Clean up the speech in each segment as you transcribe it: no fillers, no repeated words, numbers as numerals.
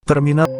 Terminal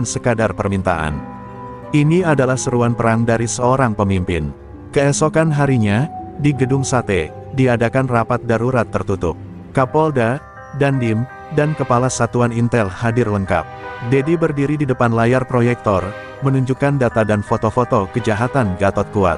bukan sekadar permintaan. Ini adalah seruan perang dari seorang pemimpin. Keesokan harinya, di Gedung Sate, diadakan rapat darurat tertutup. Kapolda, Dandim, dan Kepala Satuan Intel hadir lengkap. Dedi berdiri di depan layar proyektor, menunjukkan data dan foto-foto kejahatan Gatot Kuat.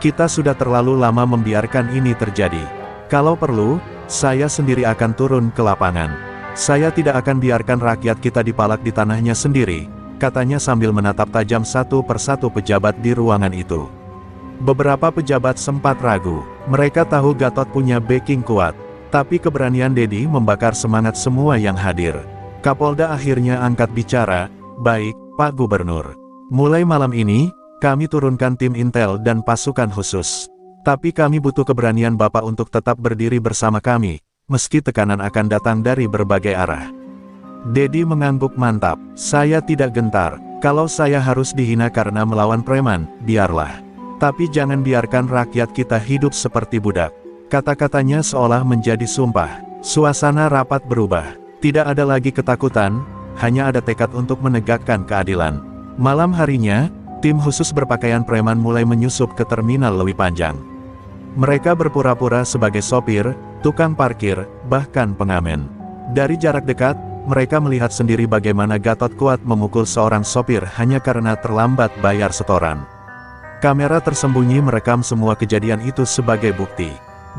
Kita sudah terlalu lama membiarkan ini terjadi. Kalau perlu, saya sendiri akan turun ke lapangan. Saya tidak akan biarkan rakyat kita dipalak di tanahnya sendiri. katanya sambil menatap tajam satu persatu pejabat di ruangan itu. Beberapa pejabat sempat ragu, mereka tahu Gatot punya backing kuat, tapi keberanian Dedi membakar semangat semua yang hadir. Kapolda akhirnya angkat bicara, "Baik, Pak Gubernur. Mulai malam ini, kami turunkan tim intel dan pasukan khusus. Tapi kami butuh keberanian Bapak untuk tetap berdiri bersama kami, meski tekanan akan datang dari berbagai arah." Dedi mengangguk mantap, "Saya tidak gentar, kalau saya harus dihina karena melawan preman, biarlah. Tapi jangan biarkan rakyat kita hidup seperti budak." Kata-katanya seolah menjadi sumpah. Suasana rapat berubah. Tidak ada lagi ketakutan, hanya ada tekad untuk menegakkan keadilan. Malam harinya, tim khusus berpakaian preman mulai menyusup ke terminal Lewi Panjang. Mereka berpura-pura sebagai sopir, tukang parkir, bahkan pengamen. Dari jarak dekat, mereka melihat sendiri bagaimana Gatot kuat memukul seorang sopir hanya karena terlambat bayar setoran. Kamera tersembunyi merekam semua kejadian itu sebagai bukti.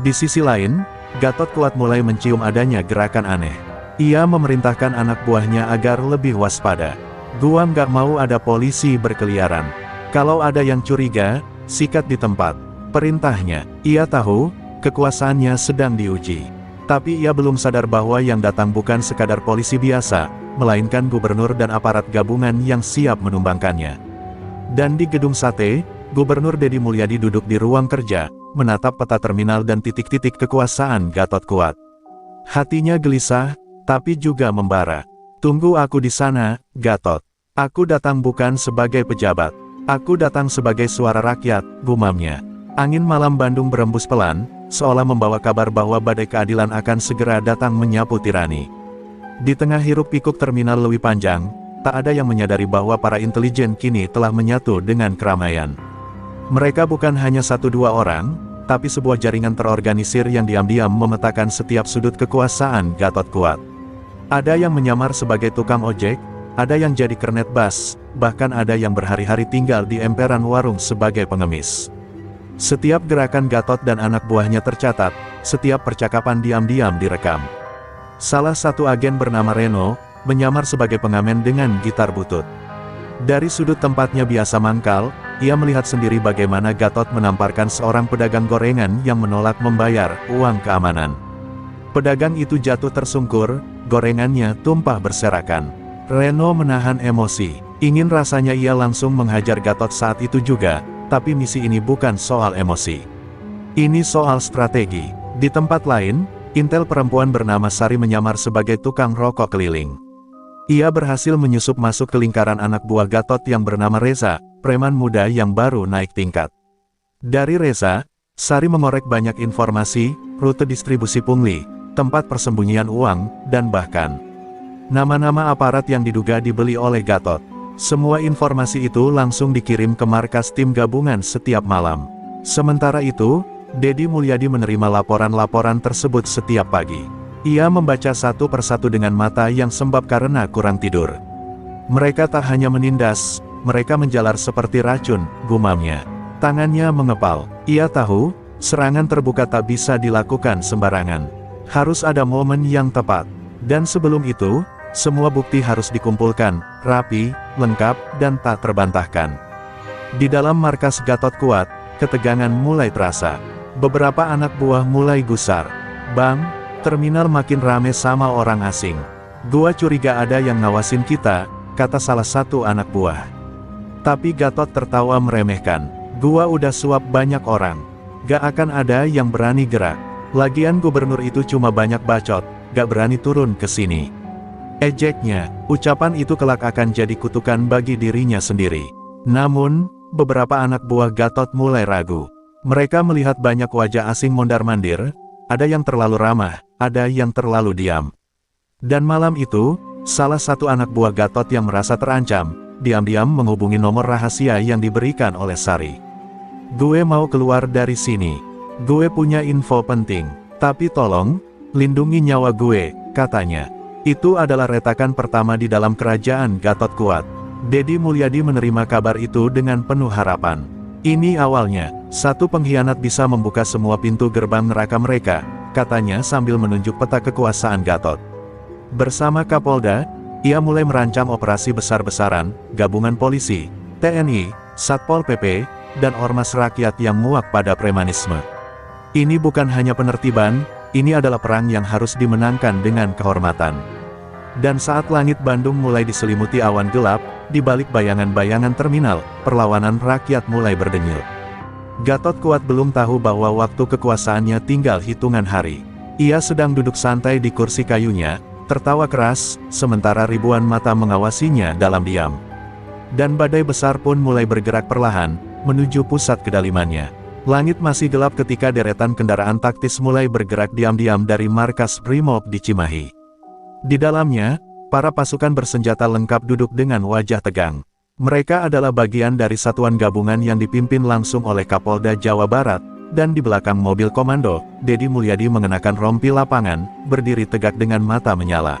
Di sisi lain, Gatot kuat mulai mencium adanya gerakan aneh. Ia memerintahkan anak buahnya agar lebih waspada. "Gua nggak mau ada polisi berkeliaran. Kalau ada yang curiga, sikat di tempat," perintahnya. Ia tahu, kekuasaannya sedang diuji. Tapi ia belum sadar bahwa yang datang bukan sekadar polisi biasa, melainkan gubernur dan aparat gabungan yang siap menumbangkannya. Dan di gedung sate, Gubernur Dedi Mulyadi duduk di ruang kerja, menatap peta terminal dan titik-titik kekuasaan Gatot kuat. Hatinya gelisah, tapi juga membara. "Tunggu aku di sana, Gatot. Aku datang bukan sebagai pejabat. Aku datang sebagai suara rakyat," gumamnya. Angin malam Bandung berembus pelan, seolah membawa kabar bahwa badai keadilan akan segera datang menyapu tirani. Di tengah hiruk-pikuk terminal Lewi Panjang, tak ada yang menyadari bahwa para intelijen kini telah menyatu dengan keramaian. Mereka bukan hanya 1-2 orang, tapi sebuah jaringan terorganisir yang diam-diam memetakan setiap sudut kekuasaan Gatot kuat. Ada yang menyamar sebagai tukang ojek, ada yang jadi kernet bas, bahkan ada yang berhari-hari tinggal di emperan warung sebagai pengemis. Setiap gerakan Gatot dan anak buahnya tercatat, setiap percakapan diam-diam direkam. Salah satu agen bernama Reno, menyamar sebagai pengamen dengan gitar butut. Dari sudut tempatnya biasa mangkal, ia melihat sendiri bagaimana Gatot menamparkan seorang pedagang gorengan yang menolak membayar uang keamanan. Pedagang itu jatuh tersungkur, gorengannya tumpah berserakan. Reno menahan emosi, ingin rasanya ia langsung menghajar Gatot saat itu juga, tapi misi ini bukan soal emosi. Ini soal strategi. Di tempat lain, intel perempuan bernama Sari menyamar sebagai tukang rokok keliling. Ia berhasil menyusup masuk ke lingkaran anak buah Gatot yang bernama Reza, preman muda yang baru naik tingkat. Dari Reza, Sari mengorek banyak informasi, rute distribusi pungli, tempat persembunyian uang, dan bahkan nama-nama aparat yang diduga dibeli oleh Gatot. Semua informasi itu langsung dikirim ke markas tim gabungan setiap malam. Sementara itu, Dedi Mulyadi menerima laporan-laporan tersebut setiap pagi. Ia membaca satu persatu dengan mata yang sembab karena kurang tidur. Mereka tak hanya menindas, mereka menjalar seperti racun, gumamnya. Tangannya mengepal. Ia tahu, serangan terbuka tak bisa dilakukan sembarangan. Harus ada momen yang tepat. Dan sebelum itu, semua bukti harus dikumpulkan, rapi, lengkap, dan tak terbantahkan. Di dalam markas Gatot kuat, ketegangan mulai terasa. Beberapa anak buah mulai gusar. "Bang, terminal makin rame sama orang asing. Gua curiga ada yang ngawasin kita," kata salah satu anak buah. Tapi Gatot tertawa meremehkan. "Gua udah suap banyak orang. Gak akan ada yang berani gerak. Lagian gubernur itu cuma banyak bacot, gak berani turun ke sini." Ejeknya, ucapan itu kelak akan jadi kutukan bagi dirinya sendiri. Namun, beberapa anak buah Gatot mulai ragu. Mereka melihat banyak wajah asing mondar-mandir, ada yang terlalu ramah, ada yang terlalu diam. Dan malam itu, salah satu anak buah Gatot yang merasa terancam, diam-diam menghubungi nomor rahasia yang diberikan oleh Sari. "Gue mau keluar dari sini. Gue punya info penting. Tapi tolong, lindungi nyawa gue," katanya. Itu adalah retakan pertama di dalam kerajaan Gatot kuat. Dedi Mulyadi menerima kabar itu dengan penuh harapan. Ini awalnya, satu pengkhianat bisa membuka semua pintu gerbang neraka mereka, katanya sambil menunjuk peta kekuasaan Gatot. Bersama Kapolda, ia mulai merancang operasi besar-besaran, gabungan polisi, TNI, Satpol PP, dan ormas rakyat yang muak pada premanisme. Ini bukan hanya penertiban, ini adalah perang yang harus dimenangkan dengan kehormatan. Dan saat langit Bandung mulai diselimuti awan gelap, di balik bayangan-bayangan terminal, perlawanan rakyat mulai berdenyut. Gatot Kuat belum tahu bahwa waktu kekuasaannya tinggal hitungan hari. Ia sedang duduk santai di kursi kayunya, tertawa keras, sementara ribuan mata mengawasinya dalam diam. Dan badai besar pun mulai bergerak perlahan, menuju pusat kedalimannya. Langit masih gelap ketika deretan kendaraan taktis mulai bergerak diam-diam dari markas Brimob di Cimahi. Di dalamnya, para pasukan bersenjata lengkap duduk dengan wajah tegang. Mereka adalah bagian dari satuan gabungan yang dipimpin langsung oleh Kapolda Jawa Barat, dan di belakang mobil komando, Dedi Mulyadi mengenakan rompi lapangan, berdiri tegak dengan mata menyala.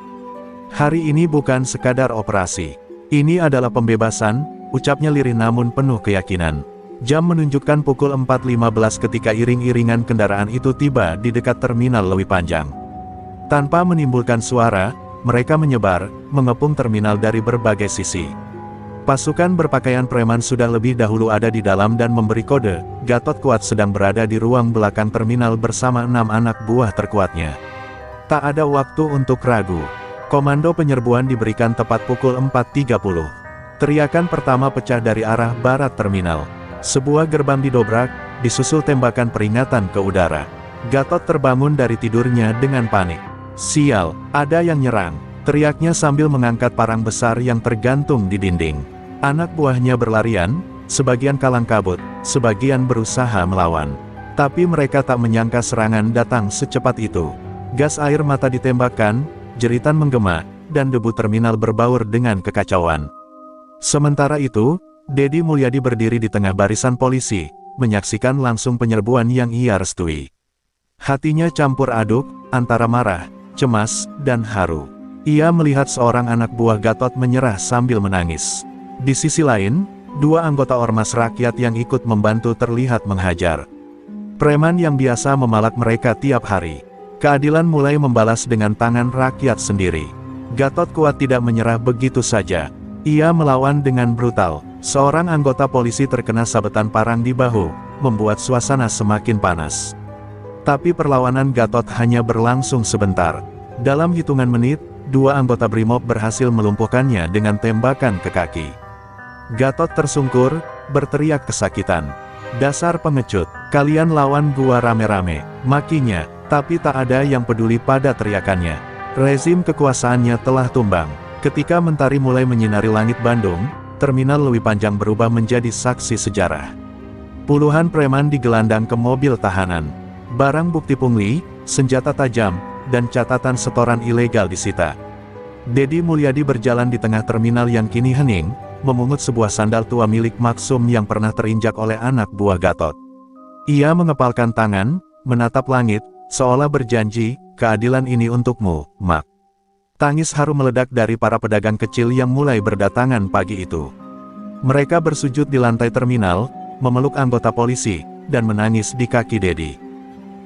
Hari ini bukan sekadar operasi. Ini adalah pembebasan, ucapnya lirih namun penuh keyakinan. Jam menunjukkan pukul 4.15 ketika iring-iringan kendaraan itu tiba di dekat terminal Lewi Panjang. Tanpa menimbulkan suara, mereka menyebar, mengepung terminal dari berbagai sisi. Pasukan berpakaian preman sudah lebih dahulu ada di dalam dan memberi kode. Gatot Kuat sedang berada di ruang belakang terminal bersama 6 anak buah terkuatnya. Tak ada waktu untuk ragu. Komando penyerbuan diberikan tepat pukul 4.30. Teriakan pertama pecah dari arah barat terminal. Sebuah gerbang didobrak, disusul tembakan peringatan ke udara. Gatot terbangun dari tidurnya dengan panik. "Sial, ada yang nyerang!" teriaknya sambil mengangkat parang besar yang tergantung di dinding. Anak buahnya berlarian, sebagian kalang kabut, sebagian berusaha melawan. Tapi mereka tak menyangka serangan datang secepat itu. Gas air mata ditembakkan, jeritan menggema, dan debu terminal berbaur dengan kekacauan. Sementara itu, Dedi Mulyadi berdiri di tengah barisan polisi, menyaksikan langsung penyerbuan yang ia restui. Hatinya campur aduk, antara marah, cemas, dan haru. Ia melihat seorang anak buah Gatot menyerah sambil menangis. Di sisi lain, 2 anggota ormas rakyat yang ikut membantu terlihat menghajar. Preman yang biasa memalak mereka tiap hari. Keadilan mulai membalas dengan tangan rakyat sendiri. Gatot Kuat tidak menyerah begitu saja. Ia melawan dengan brutal. Seorang anggota polisi terkena sabetan parang di bahu, membuat suasana semakin panas. Tapi perlawanan Gatot hanya berlangsung sebentar. Dalam hitungan menit, 2 anggota Brimob berhasil melumpuhkannya dengan tembakan ke kaki. Gatot tersungkur, berteriak kesakitan. "Dasar pengecut, kalian lawan gua rame-rame," makinya, tapi tak ada yang peduli pada teriakannya. Rezim kekuasaannya telah tumbang. Ketika mentari mulai menyinari langit Bandung, terminal Lewi Panjang berubah menjadi saksi sejarah. Puluhan preman digelandang ke mobil tahanan. Barang bukti pungli, senjata tajam, dan catatan setoran ilegal disita. Dedi Mulyadi berjalan di tengah terminal yang kini hening, memungut sebuah sandal tua milik Maksum yang pernah terinjak oleh anak buah Gatot. Ia mengepalkan tangan, menatap langit, seolah berjanji, "Keadilan ini untukmu, Mak." Tangis haru meledak dari para pedagang kecil yang mulai berdatangan pagi itu. Mereka bersujud di lantai terminal, memeluk anggota polisi, dan menangis di kaki Dedi.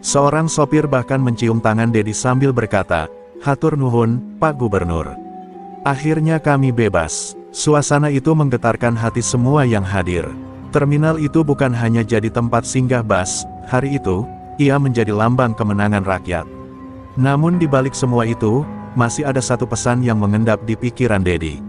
Seorang sopir bahkan mencium tangan Dedi sambil berkata, "Hatur nuhun, Pak Gubernur. Akhirnya kami bebas." Suasana itu menggetarkan hati semua yang hadir. Terminal itu bukan hanya jadi tempat singgah bus, hari itu, ia menjadi lambang kemenangan rakyat. Namun di balik semua itu, masih ada satu pesan yang mengendap di pikiran Dedi.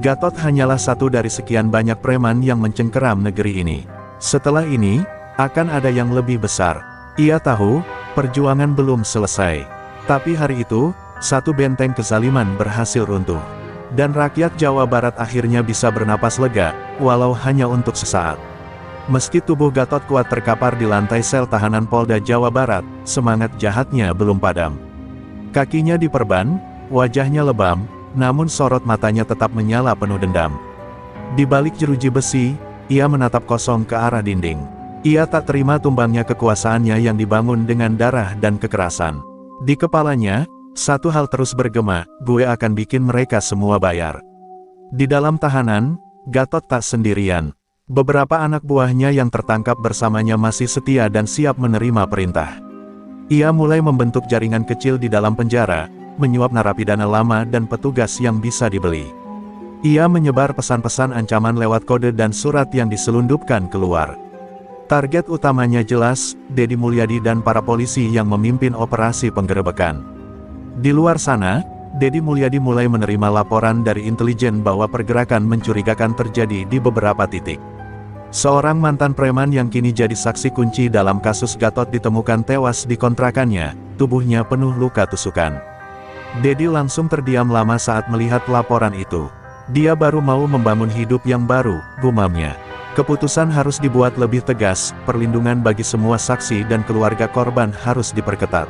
Gatot hanyalah satu dari sekian banyak preman yang mencengkeram negeri ini. Setelah ini, akan ada yang lebih besar. Ia tahu, perjuangan belum selesai. Tapi hari itu, satu benteng kezaliman berhasil runtuh. Dan rakyat Jawa Barat akhirnya bisa bernapas lega, walau hanya untuk sesaat. Meski tubuh Gatot Kuat terkapar di lantai sel tahanan Polda Jawa Barat, semangat jahatnya belum padam. Kakinya diperban, wajahnya lebam, namun sorot matanya tetap menyala penuh dendam. Di balik jeruji besi, ia menatap kosong ke arah dinding. Ia tak terima tumbangnya kekuasaannya yang dibangun dengan darah dan kekerasan. Di kepalanya, satu hal terus bergema, "Gue akan bikin mereka semua bayar." Di dalam tahanan, Gatot tak sendirian. Beberapa anak buahnya yang tertangkap bersamanya masih setia dan siap menerima perintah. Ia mulai membentuk jaringan kecil di dalam penjara, menyuap narapidana lama dan petugas yang bisa dibeli. Ia menyebar pesan-pesan ancaman lewat kode dan surat yang diselundupkan keluar. Target utamanya jelas, Deddy Mulyadi dan para polisi yang memimpin operasi penggerebekan. Di luar sana, Deddy Mulyadi mulai menerima laporan dari intelijen bahwa pergerakan mencurigakan terjadi di beberapa titik. Seorang mantan preman yang kini jadi saksi kunci dalam kasus Gatot ditemukan tewas di kontrakannya, tubuhnya penuh luka tusukan. Deddy langsung terdiam lama saat melihat laporan itu. Dia baru mau membangun hidup yang baru, gumamnya. Keputusan harus dibuat lebih tegas, perlindungan bagi semua saksi dan keluarga korban harus diperketat.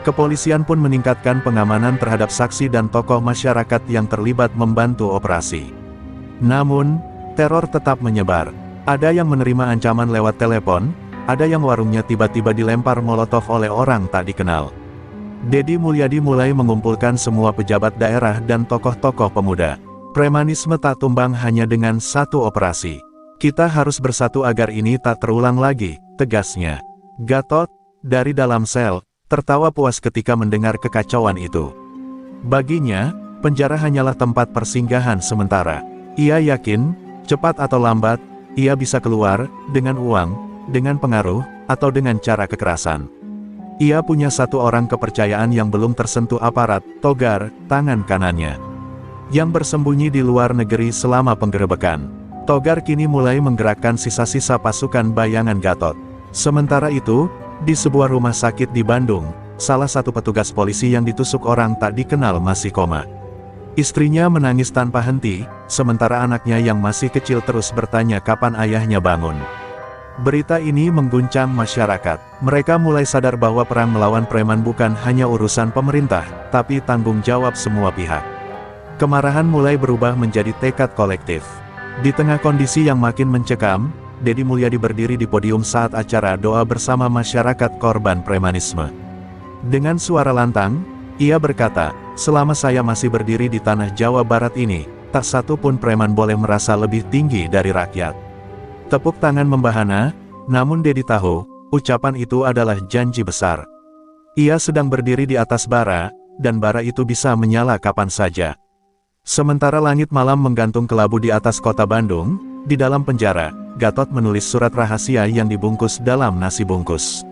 Kepolisian pun meningkatkan pengamanan terhadap saksi dan tokoh masyarakat yang terlibat membantu operasi. Namun, teror tetap menyebar. Ada yang menerima ancaman lewat telepon, ada yang warungnya tiba-tiba dilempar molotov oleh orang tak dikenal. Deddy Mulyadi mulai mengumpulkan semua pejabat daerah dan tokoh-tokoh pemuda. Premanisme tak tumbang hanya dengan satu operasi. Kita harus bersatu agar ini tak terulang lagi, tegasnya. Gatot, dari dalam sel, tertawa puas ketika mendengar kekacauan itu. Baginya, penjara hanyalah tempat persinggahan sementara. Ia yakin, cepat atau lambat, ia bisa keluar, dengan uang, dengan pengaruh, atau dengan cara kekerasan. Ia punya satu orang kepercayaan yang belum tersentuh aparat, Togar, tangan kanannya, yang bersembunyi di luar negeri selama penggerebekan. Togar kini mulai menggerakkan sisa-sisa pasukan bayangan Gatot. Sementara itu, di sebuah rumah sakit di Bandung, salah satu petugas polisi yang ditusuk orang tak dikenal masih koma. Istrinya menangis tanpa henti, sementara anaknya yang masih kecil terus bertanya kapan ayahnya bangun. Berita ini mengguncang masyarakat. Mereka mulai sadar bahwa perang melawan preman bukan hanya urusan pemerintah, tapi tanggung jawab semua pihak. Kemarahan mulai berubah menjadi tekad kolektif. Di tengah kondisi yang makin mencekam, Deddy Mulyadi berdiri di podium saat acara doa bersama masyarakat korban premanisme. Dengan suara lantang, ia berkata, "Selama saya masih berdiri di tanah Jawa Barat ini, tak satu pun preman boleh merasa lebih tinggi dari rakyat." Tepuk tangan membahana, namun Deddy tahu, ucapan itu adalah janji besar. Ia sedang berdiri di atas bara, dan bara itu bisa menyala kapan saja. Sementara langit malam menggantung kelabu di atas kota Bandung, di dalam penjara, Gatot menulis surat rahasia yang dibungkus dalam nasi bungkus.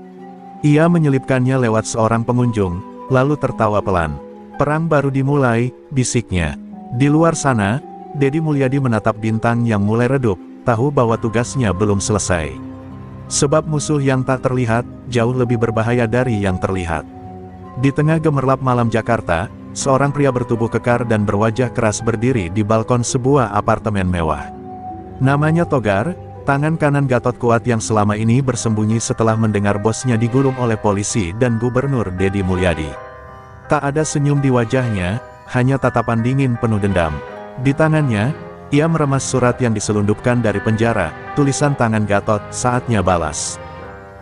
Ia menyelipkannya lewat seorang pengunjung, lalu tertawa pelan. "Perang baru dimulai," bisiknya. Di luar sana, Deddy Mulyadi menatap bintang yang mulai redup, tahu bahwa tugasnya belum selesai. Sebab musuh yang tak terlihat, jauh lebih berbahaya dari yang terlihat. Di tengah gemerlap malam Jakarta, seorang pria bertubuh kekar dan berwajah keras berdiri di balkon sebuah apartemen mewah. Namanya Togar, tangan kanan Gatot kuat yang selama ini bersembunyi setelah mendengar bosnya digulung oleh polisi dan Gubernur Deddy Mulyadi. Tak ada senyum di wajahnya, hanya tatapan dingin penuh dendam. Di tangannya, ia meremas surat yang diselundupkan dari penjara, tulisan tangan Gatot, "Saatnya balas.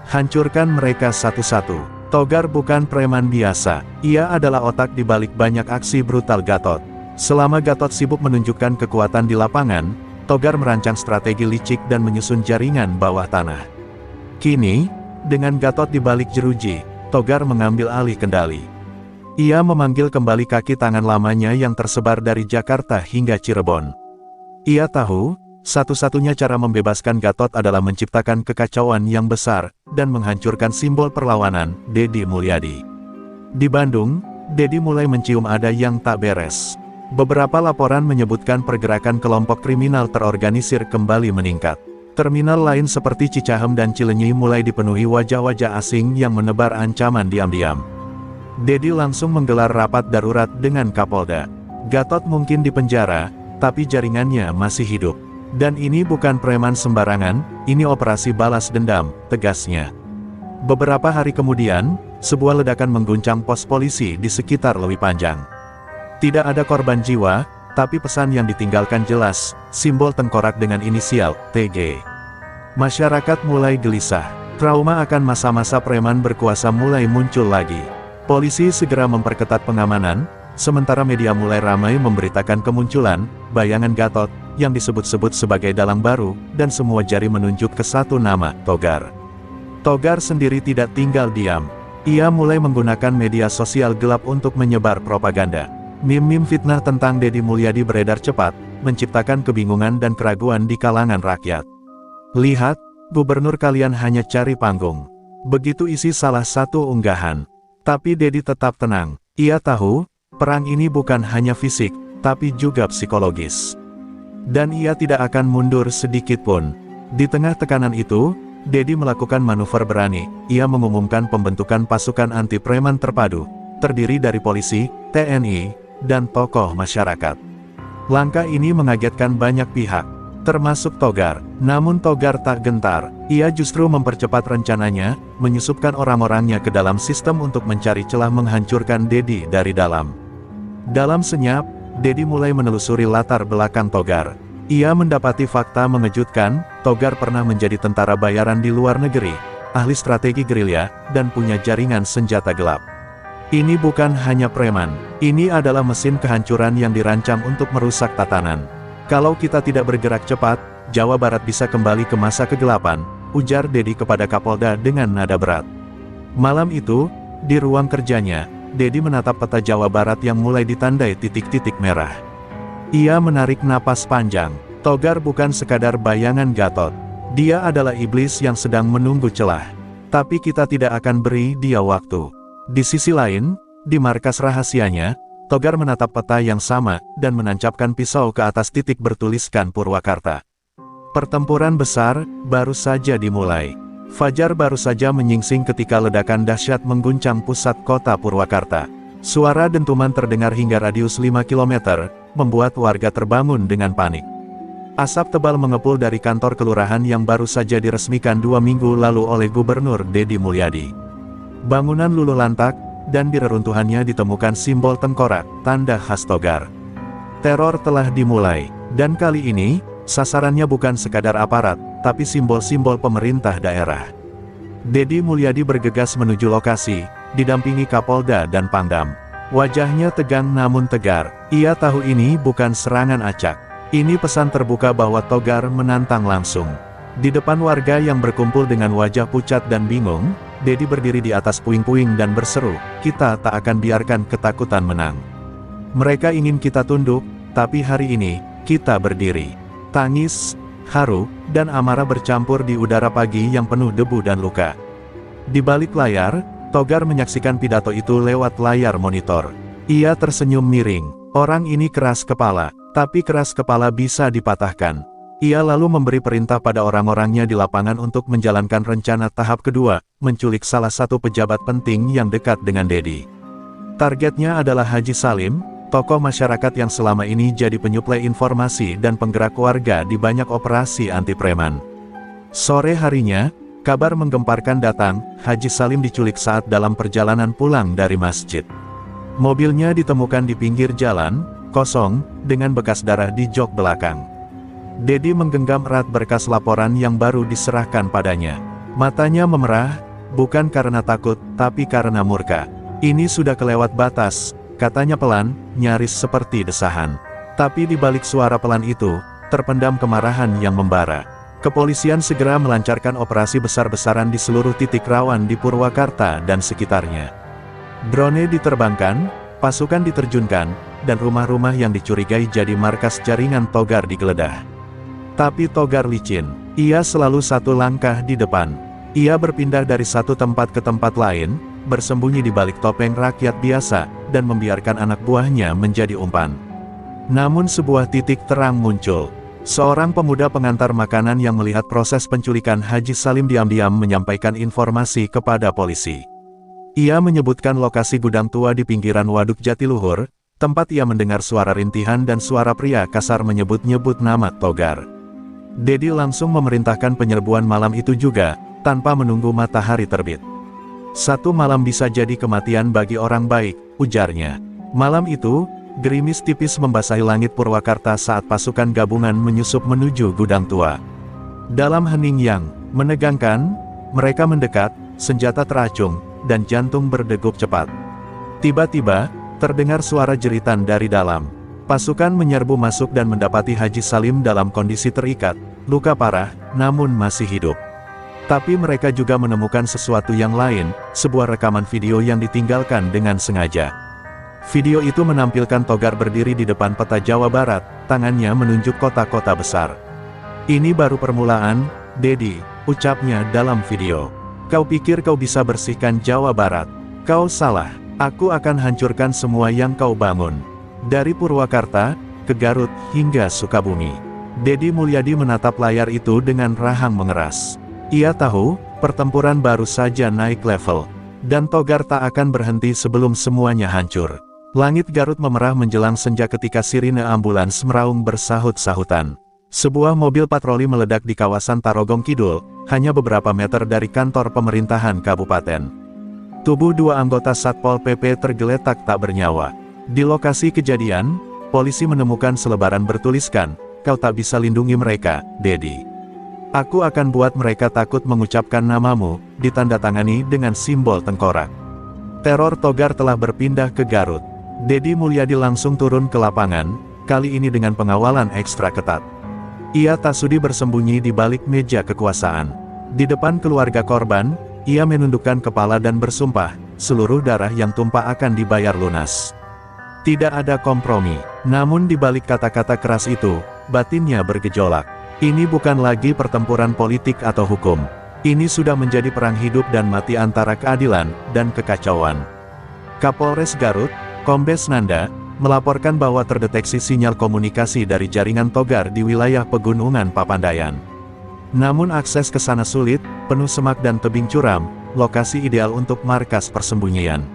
Hancurkan mereka satu-satu." Togar bukan preman biasa, ia adalah otak di balik banyak aksi brutal Gatot. Selama Gatot sibuk menunjukkan kekuatan di lapangan, Togar merancang strategi licik dan menyusun jaringan bawah tanah. Kini, dengan Gatot di balik jeruji, Togar mengambil alih kendali. Ia memanggil kembali kaki tangan lamanya yang tersebar dari Jakarta hingga Cirebon. Ia tahu, satu-satunya cara membebaskan Gatot adalah menciptakan kekacauan yang besar, dan menghancurkan simbol perlawanan, Deddy Mulyadi. Di Bandung, Deddy mulai mencium ada yang tak beres. Beberapa laporan menyebutkan pergerakan kelompok kriminal terorganisir kembali meningkat. Terminal lain seperti Cicahem dan Cileunyi mulai dipenuhi wajah-wajah asing yang menebar ancaman diam-diam. Deddy langsung menggelar rapat darurat dengan Kapolda. Gatot mungkin dipenjara, tapi jaringannya masih hidup. Dan ini bukan preman sembarangan, ini operasi balas dendam, tegasnya. Beberapa hari kemudian, sebuah ledakan mengguncang pos polisi di sekitar Lewi Panjang. Tidak ada korban jiwa, tapi pesan yang ditinggalkan jelas, simbol tengkorak dengan inisial, TG. Masyarakat mulai gelisah. Trauma akan masa-masa preman berkuasa mulai muncul lagi. Polisi segera memperketat pengamanan, sementara media mulai ramai memberitakan kemunculan bayangan Gatot, yang disebut-sebut sebagai dalang baru, dan semua jari menunjuk ke satu nama, Togar. Togar sendiri tidak tinggal diam. Ia mulai menggunakan media sosial gelap untuk menyebar propaganda. Meme-meme fitnah tentang Deddy Mulyadi beredar cepat, menciptakan kebingungan dan keraguan di kalangan rakyat. Lihat, gubernur kalian hanya cari panggung. Begitu isi salah satu unggahan. Tapi Deddy tetap tenang. Ia tahu, perang ini bukan hanya fisik, tapi juga psikologis. Dan ia tidak akan mundur sedikit pun. Di tengah tekanan itu, Deddy melakukan manuver berani. Ia mengumumkan pembentukan pasukan anti preman terpadu, terdiri dari polisi, TNI, dan tokoh masyarakat. Langkah ini mengagetkan banyak pihak, termasuk Togar. Namun Togar tak gentar. Ia justru mempercepat rencananya, menyusupkan orang-orangnya ke dalam sistem untuk mencari celah menghancurkan Deddy dari dalam. Dalam senyap, Deddy mulai menelusuri latar belakang Togar. Ia mendapati fakta mengejutkan. Togar pernah menjadi tentara bayaran di luar negeri, ahli strategi gerilya, dan punya jaringan senjata gelap. Ini bukan hanya preman, ini adalah mesin kehancuran yang dirancang untuk merusak tatanan. Kalau kita tidak bergerak cepat, Jawa Barat bisa kembali ke masa kegelapan, ujar Deddy kepada Kapolda dengan nada berat. Malam itu, di ruang kerjanya, Deddy menatap peta Jawa Barat yang mulai ditandai titik-titik merah. Ia menarik napas panjang. Togar bukan sekadar bayangan Gatot. Dia adalah iblis yang sedang menunggu celah. Tapi kita tidak akan beri dia waktu. Di sisi lain, di markas rahasianya, Togar menatap peta yang sama, dan menancapkan pisau ke atas titik bertuliskan Purwakarta. Pertempuran besar, baru saja dimulai. Fajar baru saja menyingsing ketika ledakan dahsyat mengguncang pusat kota Purwakarta. Suara dentuman terdengar hingga radius 5 km, membuat warga terbangun dengan panik. Asap tebal mengepul dari kantor kelurahan yang baru saja diresmikan 2 minggu lalu oleh Gubernur Deddy Mulyadi. Bangunan luluh lantak, dan di reruntuhannya ditemukan simbol tengkorak, tanda khas Togar. Teror telah dimulai, dan kali ini, sasarannya bukan sekadar aparat, tapi simbol-simbol pemerintah daerah. Deddy Mulyadi bergegas menuju lokasi, didampingi Kapolda dan Pangdam. Wajahnya tegang namun tegar. Ia tahu ini bukan serangan acak. Ini pesan terbuka bahwa Togar menantang langsung. Di depan warga yang berkumpul dengan wajah pucat dan bingung, Deddy berdiri di atas puing-puing dan berseru, "Kita tak akan biarkan ketakutan menang. Mereka ingin kita tunduk, tapi hari ini, kita berdiri." Tangis, haru, dan amarah bercampur di udara pagi yang penuh debu dan luka. Di balik layar, Togar menyaksikan pidato itu lewat layar monitor. Ia tersenyum miring. Orang ini keras kepala. Tapi keras kepala bisa dipatahkan. Ia lalu memberi perintah pada orang-orangnya di lapangan untuk menjalankan rencana tahap kedua, menculik salah satu pejabat penting yang dekat dengan Deddy. Targetnya adalah Haji Salim, tokoh masyarakat yang selama ini jadi penyuplai informasi dan penggerak warga di banyak operasi anti preman. Sore harinya, kabar menggemparkan datang. Haji Salim diculik saat dalam perjalanan pulang dari masjid. Mobilnya ditemukan di pinggir jalan, kosong, dengan bekas darah di jok belakang. Deddy menggenggam erat berkas laporan yang baru diserahkan padanya. Matanya memerah, bukan karena takut, tapi karena murka. "Ini sudah kelewat batas," katanya pelan, nyaris seperti desahan. Tapi di balik suara pelan itu, terpendam kemarahan yang membara. Kepolisian segera melancarkan operasi besar-besaran di seluruh titik rawan di Purwakarta dan sekitarnya. Drone diterbangkan, pasukan diterjunkan, dan rumah-rumah yang dicurigai jadi markas jaringan Togar digeledah. Tapi Togar licin. Ia selalu satu langkah di depan. Ia berpindah dari satu tempat ke tempat lain, bersembunyi di balik topeng rakyat biasa, dan membiarkan anak buahnya menjadi umpan. Namun sebuah titik terang muncul. Seorang pemuda pengantar makanan yang melihat proses penculikan Haji Salim diam-diam menyampaikan informasi kepada polisi. Ia menyebutkan lokasi gudang tua di pinggiran Waduk Jatiluhur, tempat ia mendengar suara rintihan dan suara pria kasar menyebut-nyebut nama Togar. Deddy langsung memerintahkan penyerbuan malam itu juga, tanpa menunggu matahari terbit. "Satu malam bisa jadi kematian bagi orang baik," ujarnya. Malam itu, gerimis tipis membasahi langit Purwakarta saat pasukan gabungan menyusup menuju gudang tua. Dalam hening yang menegangkan, mereka mendekat, senjata teracung, dan jantung berdegup cepat. Tiba-tiba, terdengar suara jeritan dari dalam. Pasukan menyerbu masuk dan mendapati Haji Salim dalam kondisi terikat, luka parah, namun masih hidup. Tapi mereka juga menemukan sesuatu yang lain, sebuah rekaman video yang ditinggalkan dengan sengaja. Video itu menampilkan Togar berdiri di depan peta Jawa Barat, tangannya menunjuk kota-kota besar. "Ini baru permulaan, Dedi," ucapnya dalam video. "Kau pikir kau bisa bersihkan Jawa Barat? Kau salah. Aku akan hancurkan semua yang kau bangun. Dari Purwakarta, ke Garut, hingga Sukabumi." Dedi Mulyadi menatap layar itu dengan rahang mengeras. Ia tahu, pertempuran baru saja naik level. Dan Togar tak akan berhenti sebelum semuanya hancur. Langit Garut memerah menjelang senja ketika sirine ambulans meraung bersahut-sahutan. Sebuah mobil patroli meledak di kawasan Tarogong Kidul, hanya beberapa meter dari kantor pemerintahan kabupaten. Tubuh dua anggota Satpol PP tergeletak tak bernyawa. Di lokasi kejadian, polisi menemukan selebaran bertuliskan, "Kau tak bisa lindungi mereka, Dedi. Aku akan buat mereka takut mengucapkan namamu," ditandatangani dengan simbol tengkorak. Teror Togar telah berpindah ke Garut. Dedi Mulyadi langsung turun ke lapangan, kali ini dengan pengawalan ekstra ketat. Ia tak sudi bersembunyi di balik meja kekuasaan. Di depan keluarga korban, ia menundukkan kepala dan bersumpah, seluruh darah yang tumpah akan dibayar lunas. Tidak ada kompromi. Namun di balik kata-kata keras itu, batinnya bergejolak. Ini bukan lagi pertempuran politik atau hukum. Ini sudah menjadi perang hidup dan mati antara keadilan dan kekacauan. Kapolres Garut, Kombes Nanda, melaporkan bahwa terdeteksi sinyal komunikasi dari jaringan Togar di wilayah Pegunungan Papandayan. Namun akses ke sana sulit, penuh semak dan tebing curam, lokasi ideal untuk markas persembunyian.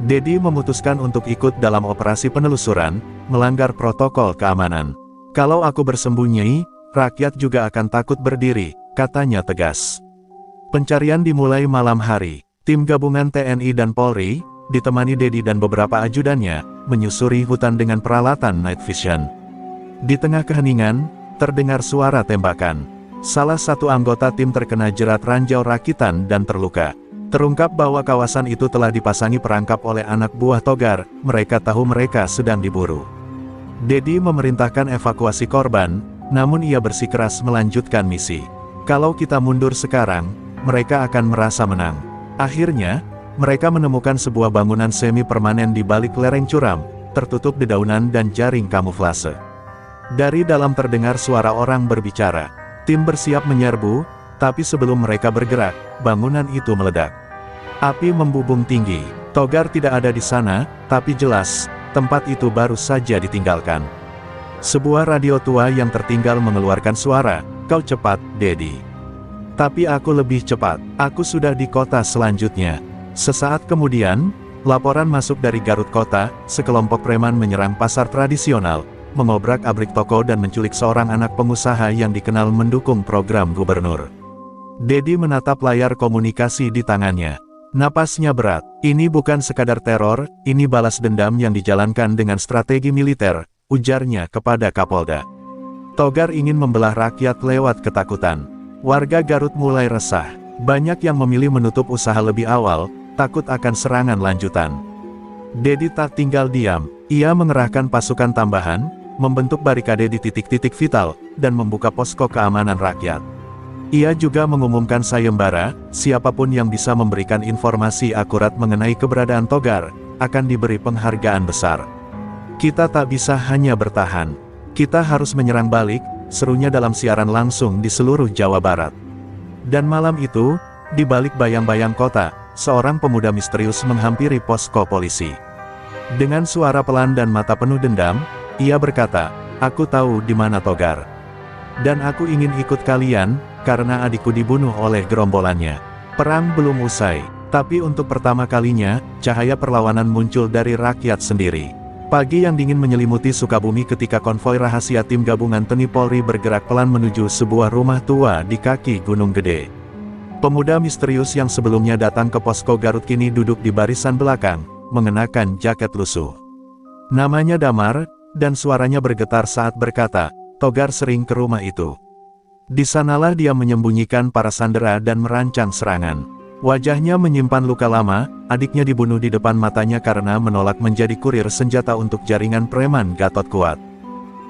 Dedi memutuskan untuk ikut dalam operasi penelusuran, melanggar protokol keamanan. "Kalau aku bersembunyi, rakyat juga akan takut berdiri," katanya tegas. Pencarian dimulai malam hari. Tim gabungan TNI dan Polri, ditemani Dedi dan beberapa ajudannya, menyusuri hutan dengan peralatan night vision. Di tengah keheningan, terdengar suara tembakan. Salah satu anggota tim terkena jerat ranjau rakitan dan terluka. Terungkap bahwa kawasan itu telah dipasangi perangkap oleh anak buah Togar, mereka tahu mereka sedang diburu. Dedi memerintahkan evakuasi korban, namun ia bersikeras melanjutkan misi. "Kalau kita mundur sekarang, mereka akan merasa menang." Akhirnya, mereka menemukan sebuah bangunan semi-permanen di balik lereng curam, tertutup dedaunan dan jaring kamuflase. Dari dalam terdengar suara orang berbicara. Tim bersiap menyerbu, tapi sebelum mereka bergerak, bangunan itu meledak. Api membubung tinggi. Togar tidak ada di sana, tapi jelas, tempat itu baru saja ditinggalkan. Sebuah radio tua yang tertinggal mengeluarkan suara, "Kau cepat, Dedi. Tapi aku lebih cepat, aku sudah di kota selanjutnya." Sesaat kemudian, laporan masuk dari Garut Kota, sekelompok preman menyerang pasar tradisional, mengobrak-abrik toko dan menculik seorang anak pengusaha yang dikenal mendukung program gubernur. Dedi menatap layar komunikasi di tangannya. Napasnya berat. Ini bukan sekadar teror, ini balas dendam yang dijalankan dengan strategi militer, ujarnya kepada Kapolda. Togar ingin membelah rakyat lewat ketakutan. Warga Garut mulai resah. Banyak yang memilih menutup usaha lebih awal, takut akan serangan lanjutan. Dedi tak tinggal diam. Ia mengerahkan pasukan tambahan, membentuk barikade di titik-titik vital, dan membuka posko keamanan rakyat. Ia juga mengumumkan sayembara, siapapun yang bisa memberikan informasi akurat mengenai keberadaan Togar, akan diberi penghargaan besar. "Kita tak bisa hanya bertahan. Kita harus menyerang balik," serunya dalam siaran langsung di seluruh Jawa Barat. Dan malam itu, di balik bayang-bayang kota, seorang pemuda misterius menghampiri posko polisi. Dengan suara pelan dan mata penuh dendam, ia berkata, "Aku tahu di mana Togar. Dan aku ingin ikut kalian, karena adikku dibunuh oleh gerombolannya." Perang belum usai, tapi untuk pertama kalinya, cahaya perlawanan muncul dari rakyat sendiri. Pagi yang dingin menyelimuti Sukabumi ketika konvoi rahasia tim gabungan TNI Polri bergerak pelan menuju sebuah rumah tua di kaki Gunung Gede. Pemuda misterius yang sebelumnya datang ke posko Garut kini duduk di barisan belakang, mengenakan jaket lusuh. Namanya Damar, dan suaranya bergetar saat berkata, "Togar sering ke rumah itu. Di sanalah dia menyembunyikan para sandera dan merancang serangan." Wajahnya menyimpan luka lama, adiknya dibunuh di depan matanya karena menolak menjadi kurir senjata untuk jaringan preman Gatot Kuat.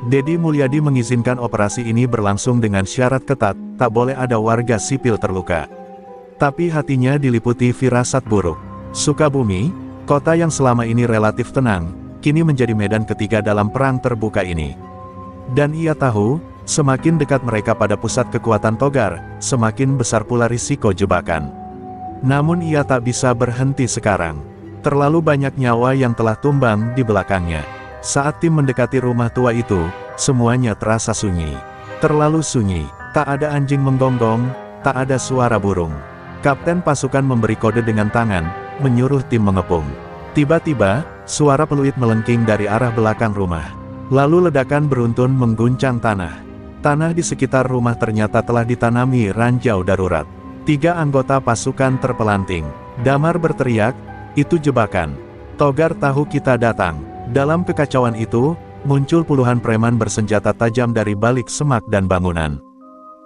Dedi Mulyadi mengizinkan operasi ini berlangsung dengan syarat ketat, tak boleh ada warga sipil terluka. Tapi hatinya diliputi firasat buruk. Sukabumi, kota yang selama ini relatif tenang, kini menjadi medan ketiga dalam perang terbuka ini. Dan ia tahu, semakin dekat mereka pada pusat kekuatan Togar, semakin besar pula risiko jebakan. Namun ia tak bisa berhenti sekarang. Terlalu banyak nyawa yang telah tumbang di belakangnya. Saat tim mendekati rumah tua itu, semuanya terasa sunyi. Terlalu sunyi, tak ada anjing menggonggong, tak ada suara burung. Kapten pasukan memberi kode dengan tangan, menyuruh tim mengepung. Tiba-tiba, suara peluit melengking dari arah belakang rumah. Lalu ledakan beruntun mengguncang tanah. Tanah di sekitar rumah ternyata telah ditanami ranjau darurat. 3 anggota pasukan terpelanting. Damar berteriak, "Itu jebakan. Togar tahu kita datang." Dalam kekacauan itu, muncul puluhan preman bersenjata tajam dari balik semak dan bangunan.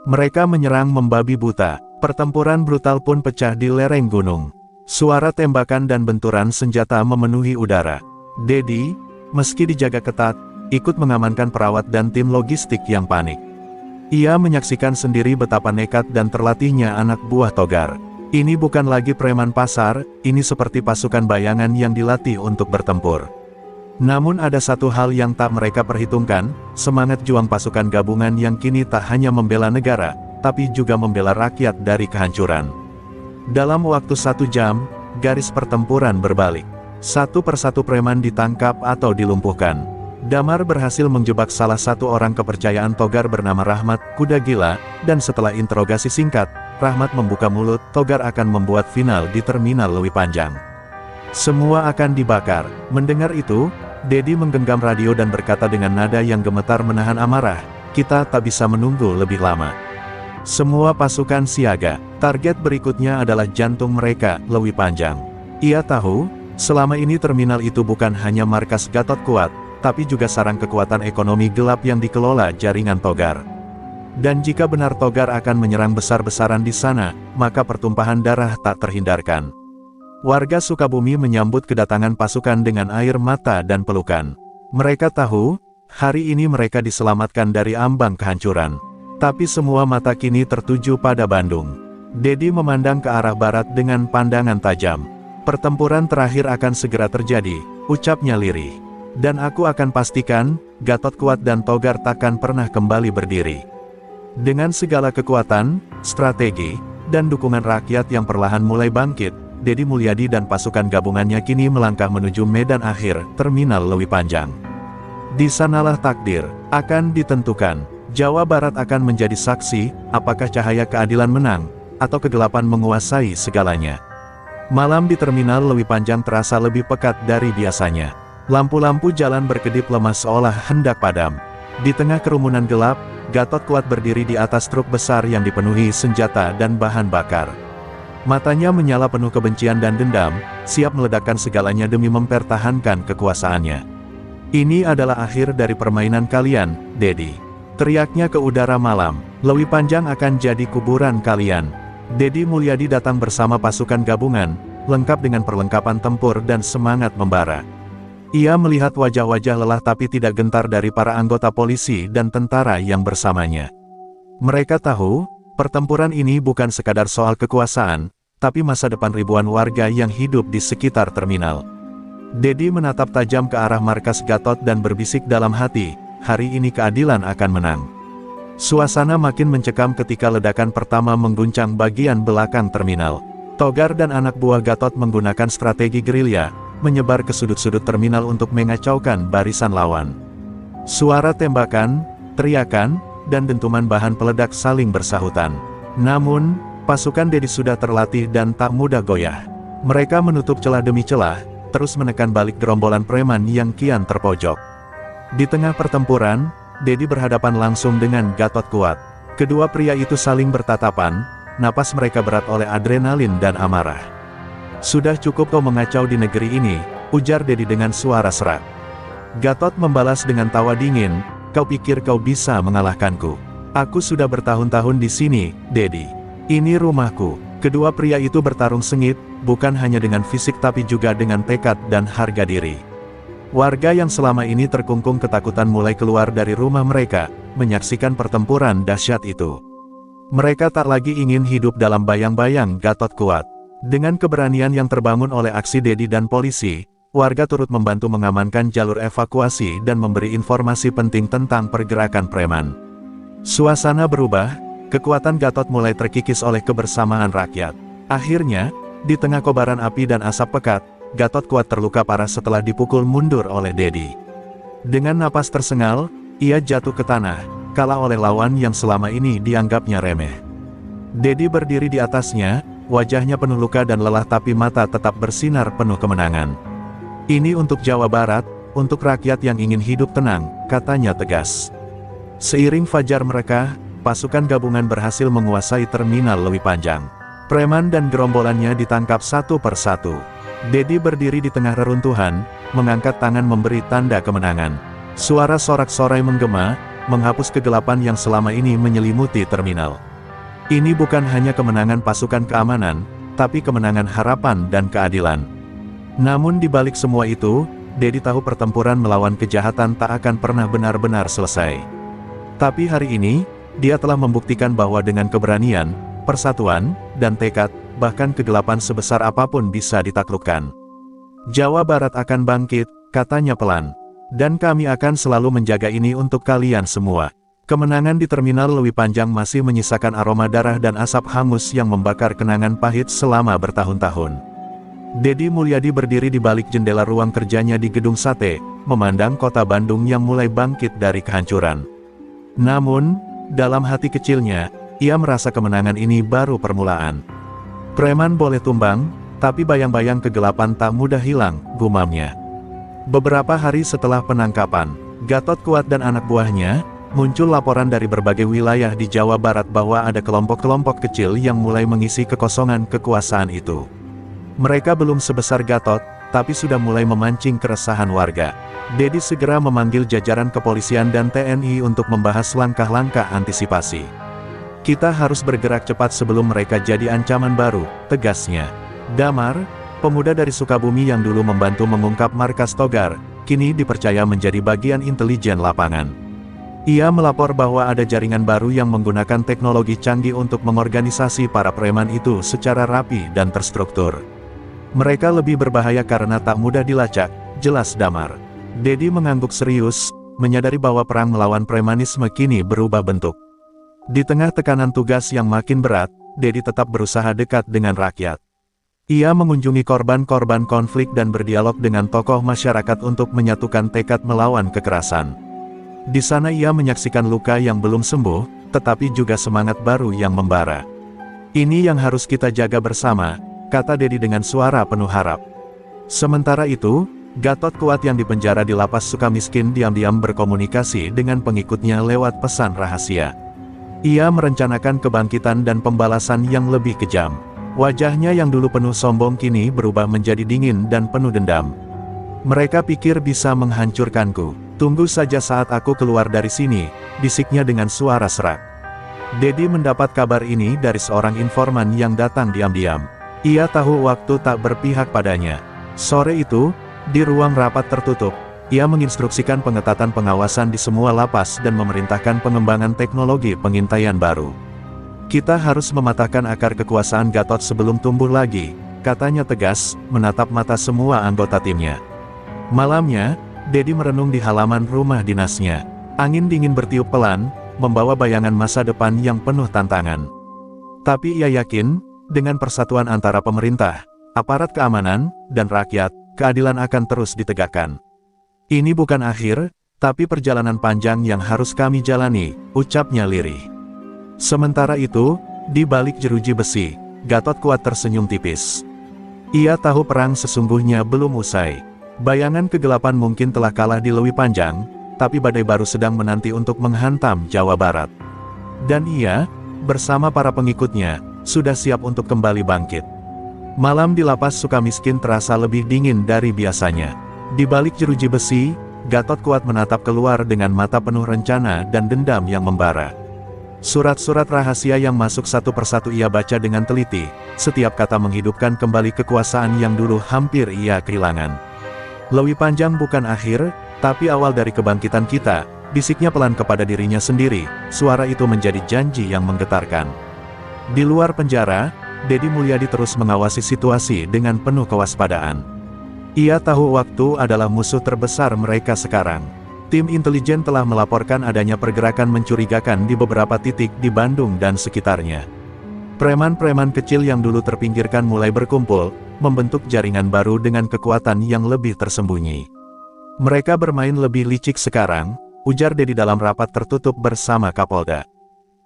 Mereka menyerang membabi buta. Pertempuran brutal pun pecah di lereng gunung. Suara tembakan dan benturan senjata memenuhi udara. Dedi, meski dijaga ketat, ikut mengamankan perawat dan tim logistik yang panik. Ia menyaksikan sendiri betapa nekat dan terlatihnya anak buah Togar. Ini bukan lagi preman pasar, ini seperti pasukan bayangan yang dilatih untuk bertempur. Namun ada satu hal yang tak mereka perhitungkan, semangat juang pasukan gabungan yang kini tak hanya membela negara, tapi juga membela rakyat dari kehancuran. Dalam waktu 1 jam, garis pertempuran berbalik. Satu persatu preman ditangkap atau dilumpuhkan. Damar berhasil menjebak salah satu orang kepercayaan Togar bernama Rahmat, kuda gila, dan setelah interogasi singkat, Rahmat membuka mulut, Togar akan membuat final di Terminal Lewi Panjang. Semua akan dibakar. Mendengar itu, Dedi menggenggam radio dan berkata dengan nada yang gemetar menahan amarah, "Kita tak bisa menunggu lebih lama. Semua pasukan siaga. Target berikutnya adalah jantung mereka, Lewi Panjang." Ia tahu, selama ini terminal itu bukan hanya markas Gatot Kuat, tapi juga sarang kekuatan ekonomi gelap yang dikelola jaringan Togar. Dan jika benar Togar akan menyerang besar-besaran di sana, maka pertumpahan darah tak terhindarkan. Warga Sukabumi menyambut kedatangan pasukan dengan air mata dan pelukan. Mereka tahu, hari ini mereka diselamatkan dari ambang kehancuran. Tapi semua mata kini tertuju pada Bandung. Dedi memandang ke arah barat dengan pandangan tajam. "Pertempuran terakhir akan segera terjadi," ucapnya lirih. "Dan aku akan pastikan, Gatot Kuat dan Togar takkan pernah kembali berdiri." Dengan segala kekuatan, strategi, dan dukungan rakyat yang perlahan mulai bangkit, Dedi Mulyadi dan pasukan gabungannya kini melangkah menuju medan akhir, Terminal Lewi Panjang. Di sanalah takdir akan ditentukan. Jawa Barat akan menjadi saksi, apakah cahaya keadilan menang, atau kegelapan menguasai segalanya. Malam di Terminal Lewi Panjang terasa lebih pekat dari biasanya. Lampu-lampu jalan berkedip lemah seolah hendak padam. Di tengah kerumunan gelap, Gatot Kuat berdiri di atas truk besar yang dipenuhi senjata dan bahan bakar. Matanya menyala penuh kebencian dan dendam, siap meledakkan segalanya demi mempertahankan kekuasaannya. "Ini adalah akhir dari permainan kalian, Dedi," teriaknya ke udara malam. "Lewi Panjang akan jadi kuburan kalian." Dedi Mulyadi datang bersama pasukan gabungan, lengkap dengan perlengkapan tempur dan semangat membara. Ia melihat wajah-wajah lelah tapi tidak gentar dari para anggota polisi dan tentara yang bersamanya. Mereka tahu, pertempuran ini bukan sekadar soal kekuasaan, tapi masa depan ribuan warga yang hidup di sekitar terminal. Dedi menatap tajam ke arah markas Gatot dan berbisik dalam hati, hari ini keadilan akan menang. Suasana makin mencekam ketika ledakan pertama mengguncang bagian belakang terminal. Togar dan anak buah Gatot menggunakan strategi gerilya, menyebar ke sudut-sudut terminal untuk mengacaukan barisan lawan. Suara tembakan, teriakan, dan dentuman bahan peledak saling bersahutan. Namun, pasukan Dedi sudah terlatih dan tak mudah goyah. Mereka menutup celah demi celah, terus menekan balik gerombolan preman yang kian terpojok. Di tengah pertempuran, Dedi berhadapan langsung dengan Gatot Kuat. Kedua pria itu saling bertatapan, napas mereka berat oleh adrenalin dan amarah. "Sudah cukup kau mengacau di negeri ini," ujar Dedi dengan suara serak. Gatot membalas dengan tawa dingin, "Kau pikir kau bisa mengalahkanku? Aku sudah bertahun-tahun di sini, Dedi. Ini rumahku." Kedua pria itu bertarung sengit, bukan hanya dengan fisik tapi juga dengan tekad dan harga diri. Warga yang selama ini terkungkung ketakutan mulai keluar dari rumah mereka, menyaksikan pertempuran dahsyat itu. Mereka tak lagi ingin hidup dalam bayang-bayang Gatot kuat. Dengan keberanian yang terbangun oleh aksi Dedi dan polisi, warga turut membantu mengamankan jalur evakuasi dan memberi informasi penting tentang pergerakan preman. Suasana berubah, kekuatan Gatot mulai terkikis oleh kebersamaan rakyat. Akhirnya, di tengah kobaran api dan asap pekat, Gatot kuat terluka parah setelah dipukul mundur oleh Dedi. Dengan napas tersengal, ia jatuh ke tanah, kalah oleh lawan yang selama ini dianggapnya remeh. Dedi berdiri di atasnya, wajahnya penuh luka dan lelah tapi mata tetap bersinar penuh kemenangan. Ini untuk Jawa Barat, untuk rakyat yang ingin hidup tenang, katanya tegas. Seiring fajar mereka, pasukan gabungan berhasil menguasai terminal Lewi Panjang. Preman dan gerombolannya ditangkap satu persatu. Dedi berdiri di tengah reruntuhan, mengangkat tangan memberi tanda kemenangan. Suara sorak-sorai menggema, menghapus kegelapan yang selama ini menyelimuti terminal. Ini bukan hanya kemenangan pasukan keamanan, tapi kemenangan harapan dan keadilan. Namun di balik semua itu, Dedi tahu pertempuran melawan kejahatan tak akan pernah benar-benar selesai. Tapi hari ini, dia telah membuktikan bahwa dengan keberanian, persatuan, dan tekad, bahkan kegelapan sebesar apapun bisa ditaklukkan. Jawa Barat akan bangkit, katanya pelan. Dan kami akan selalu menjaga ini untuk kalian semua. Kemenangan di terminal Lewi Panjang masih menyisakan aroma darah dan asap hangus yang membakar kenangan pahit selama bertahun-tahun. Dedi Mulyadi berdiri di balik jendela ruang kerjanya di Gedung Sate, memandang kota Bandung yang mulai bangkit dari kehancuran. Namun, dalam hati kecilnya, ia merasa kemenangan ini baru permulaan. Preman boleh tumbang, tapi bayang-bayang kegelapan tak mudah hilang, gumamnya. Beberapa hari setelah penangkapan, Gatot kuat dan anak buahnya, muncul laporan dari berbagai wilayah di Jawa Barat bahwa ada kelompok-kelompok kecil yang mulai mengisi kekosongan kekuasaan itu. Mereka belum sebesar Gatot, tapi sudah mulai memancing keresahan warga. Dedi segera memanggil jajaran kepolisian dan TNI untuk membahas langkah-langkah antisipasi. Kita harus bergerak cepat sebelum mereka jadi ancaman baru, tegasnya. Damar, pemuda dari Sukabumi yang dulu membantu mengungkap markas Togar, kini dipercaya menjadi bagian intelijen lapangan. Ia melapor bahwa ada jaringan baru yang menggunakan teknologi canggih untuk mengorganisasi para preman itu secara rapi dan terstruktur. Mereka lebih berbahaya karena tak mudah dilacak, jelas Damar. Dedi mengangguk serius, menyadari bahwa perang melawan premanisme kini berubah bentuk. Di tengah tekanan tugas yang makin berat, Dedi tetap berusaha dekat dengan rakyat. Ia mengunjungi korban-korban konflik dan berdialog dengan tokoh masyarakat untuk menyatukan tekad melawan kekerasan. Di sana ia menyaksikan luka yang belum sembuh, tetapi juga semangat baru yang membara. Ini yang harus kita jaga bersama, kata Dedi dengan suara penuh harap. Sementara itu, Gatot kuat yang dipenjara di lapas Sukamiskin diam-diam berkomunikasi dengan pengikutnya lewat pesan rahasia. Ia merencanakan kebangkitan dan pembalasan yang lebih kejam. Wajahnya yang dulu penuh sombong kini berubah menjadi dingin dan penuh dendam. Mereka pikir bisa menghancurkanku. Tunggu saja saat aku keluar dari sini, bisiknya dengan suara serak. Dedi mendapat kabar ini dari seorang informan yang datang diam-diam. Ia tahu waktu tak berpihak padanya. Sore itu, di ruang rapat tertutup, ia menginstruksikan pengetatan pengawasan di semua lapas dan memerintahkan pengembangan teknologi pengintaian baru. Kita harus mematahkan akar kekuasaan Gatot sebelum tumbuh lagi, katanya tegas, menatap mata semua anggota timnya. Malamnya, Dedi merenung di halaman rumah dinasnya. Angin dingin bertiup pelan, membawa bayangan masa depan yang penuh tantangan. Tapi ia yakin, dengan persatuan antara pemerintah, aparat keamanan, dan rakyat, keadilan akan terus ditegakkan. Ini bukan akhir, tapi perjalanan panjang yang harus kami jalani, ucapnya lirih. Sementara itu, di balik jeruji besi, Gatot kuat tersenyum tipis. Ia tahu perang sesungguhnya belum usai. Bayangan kegelapan mungkin telah kalah di Lewi Panjang, tapi badai baru sedang menanti untuk menghantam Jawa Barat. Dan ia, bersama para pengikutnya, sudah siap untuk kembali bangkit. Malam di lapas Sukamiskin terasa lebih dingin dari biasanya. Di balik jeruji besi, Gatot kuat menatap keluar dengan mata penuh rencana dan dendam yang membara. Surat-surat rahasia yang masuk satu persatu ia baca dengan teliti, setiap kata menghidupkan kembali kekuasaan yang dulu hampir ia kehilangan. Lebih panjang bukan akhir, tapi awal dari kebangkitan kita, bisiknya pelan kepada dirinya sendiri, suara itu menjadi janji yang menggetarkan. Di luar penjara, Dedi Mulyadi terus mengawasi situasi dengan penuh kewaspadaan. Ia tahu waktu adalah musuh terbesar mereka sekarang. Tim intelijen telah melaporkan adanya pergerakan mencurigakan di beberapa titik di Bandung dan sekitarnya. Preman-preman kecil yang dulu terpinggirkan mulai berkumpul, membentuk jaringan baru dengan kekuatan yang lebih tersembunyi. Mereka bermain lebih licik sekarang, ujar Dedi dalam rapat tertutup bersama Kapolda.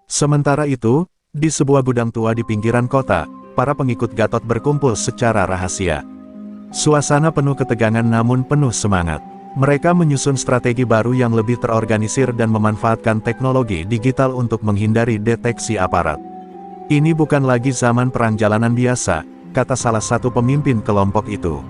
Sementara itu, di sebuah gudang tua di pinggiran kota, para pengikut Gatot berkumpul secara rahasia. Suasana penuh ketegangan namun penuh semangat. Mereka menyusun strategi baru yang lebih terorganisir dan memanfaatkan teknologi digital untuk menghindari deteksi aparat. Ini bukan lagi zaman perang jalanan biasa, kata salah satu pemimpin kelompok itu.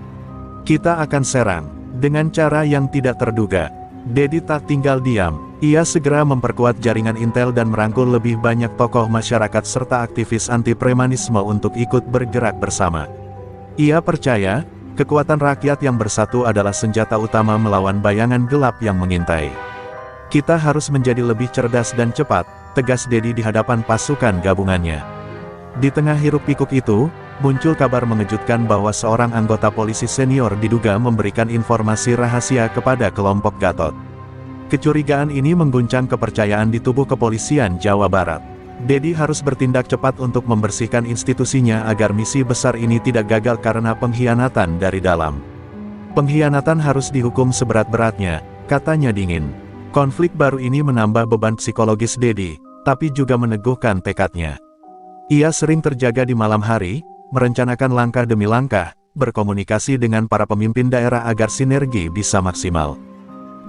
Kita akan serang, dengan cara yang tidak terduga. Dedi tak tinggal diam, ia segera memperkuat jaringan intel dan merangkul lebih banyak tokoh masyarakat serta aktivis anti-premanisme untuk ikut bergerak bersama. Ia percaya, kekuatan rakyat yang bersatu adalah senjata utama melawan bayangan gelap yang mengintai. Kita harus menjadi lebih cerdas dan cepat, tegas Dedi di hadapan pasukan gabungannya. Di tengah hiruk-pikuk itu, muncul kabar mengejutkan bahwa seorang anggota polisi senior diduga memberikan informasi rahasia kepada kelompok Gatot. Kecurigaan ini mengguncang kepercayaan di tubuh kepolisian Jawa Barat. Dedi harus bertindak cepat untuk membersihkan institusinya agar misi besar ini tidak gagal karena pengkhianatan dari dalam. Pengkhianatan harus dihukum seberat-beratnya, katanya dingin. Konflik baru ini menambah beban psikologis Dedi, tapi juga meneguhkan tekadnya. Ia sering terjaga di malam hari, merencanakan langkah demi langkah, berkomunikasi dengan para pemimpin daerah agar sinergi bisa maksimal.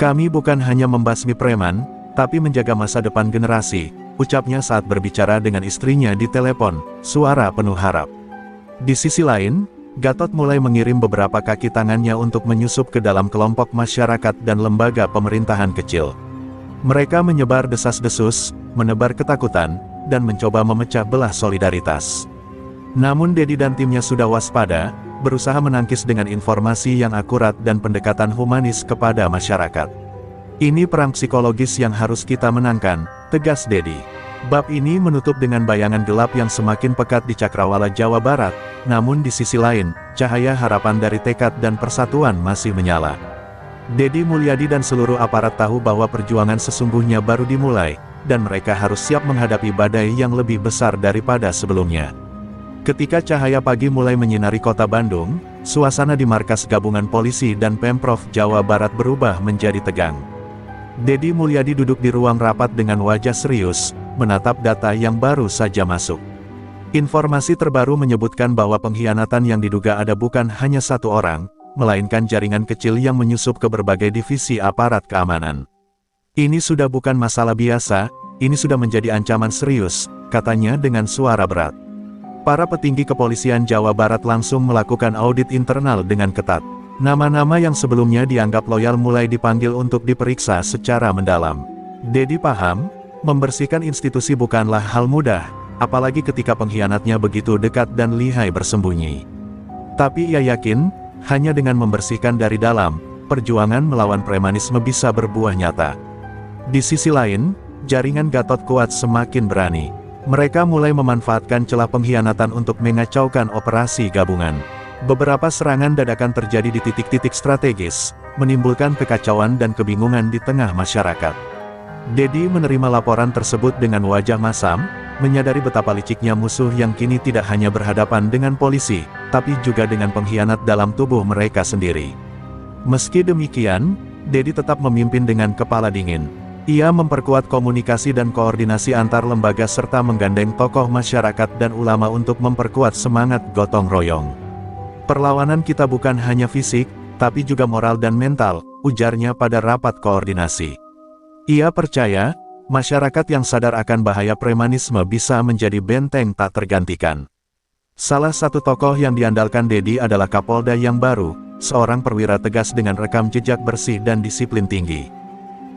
Kami bukan hanya membasmi preman, tapi menjaga masa depan generasi, ucapnya saat berbicara dengan istrinya di telepon, suara penuh harap. Di sisi lain, Gatot mulai mengirim beberapa kaki tangannya untuk menyusup ke dalam kelompok masyarakat dan lembaga pemerintahan kecil. Mereka menyebar desas-desus, menebar ketakutan, dan mencoba memecah belah solidaritas. Namun Dedi dan timnya sudah waspada, berusaha menangkis dengan informasi yang akurat dan pendekatan humanis kepada masyarakat. Ini perang psikologis yang harus kita menangkan, tegas Dedi. Bab ini menutup dengan bayangan gelap yang semakin pekat di cakrawala Jawa Barat, namun di sisi lain, cahaya harapan dari tekad dan persatuan masih menyala. Dedi Mulyadi dan seluruh aparat tahu bahwa perjuangan sesungguhnya baru dimulai, dan mereka harus siap menghadapi badai yang lebih besar daripada sebelumnya. Ketika cahaya pagi mulai menyinari kota Bandung, suasana di markas gabungan polisi dan Pemprov Jawa Barat berubah menjadi tegang. Dedi Mulyadi duduk di ruang rapat dengan wajah serius, menatap data yang baru saja masuk. Informasi terbaru menyebutkan bahwa pengkhianatan yang diduga ada bukan hanya satu orang, melainkan jaringan kecil yang menyusup ke berbagai divisi aparat keamanan. Ini sudah bukan masalah biasa, ini sudah menjadi ancaman serius, katanya dengan suara berat. Para petinggi kepolisian Jawa Barat langsung melakukan audit internal dengan ketat. Nama-nama yang sebelumnya dianggap loyal mulai dipanggil untuk diperiksa secara mendalam. Dedi paham, membersihkan institusi bukanlah hal mudah, apalagi ketika pengkhianatnya begitu dekat dan lihai bersembunyi. Tapi ia yakin, hanya dengan membersihkan dari dalam, perjuangan melawan premanisme bisa berbuah nyata. Di sisi lain, jaringan Gatot kuat semakin berani. Mereka mulai memanfaatkan celah pengkhianatan untuk mengacaukan operasi gabungan. Beberapa serangan dadakan terjadi di titik-titik strategis, menimbulkan kekacauan dan kebingungan di tengah masyarakat. Dedi menerima laporan tersebut dengan wajah masam, menyadari betapa liciknya musuh yang kini tidak hanya berhadapan dengan polisi, tapi juga dengan pengkhianat dalam tubuh mereka sendiri. Meski demikian, Dedi tetap memimpin dengan kepala dingin. Ia memperkuat komunikasi dan koordinasi antar lembaga serta menggandeng tokoh masyarakat dan ulama untuk memperkuat semangat gotong royong. Perlawanan kita bukan hanya fisik, tapi juga moral dan mental, ujarnya pada rapat koordinasi. Ia percaya, masyarakat yang sadar akan bahaya premanisme bisa menjadi benteng tak tergantikan. Salah satu tokoh yang diandalkan Dedi adalah Kapolda yang baru, seorang perwira tegas dengan rekam jejak bersih dan disiplin tinggi.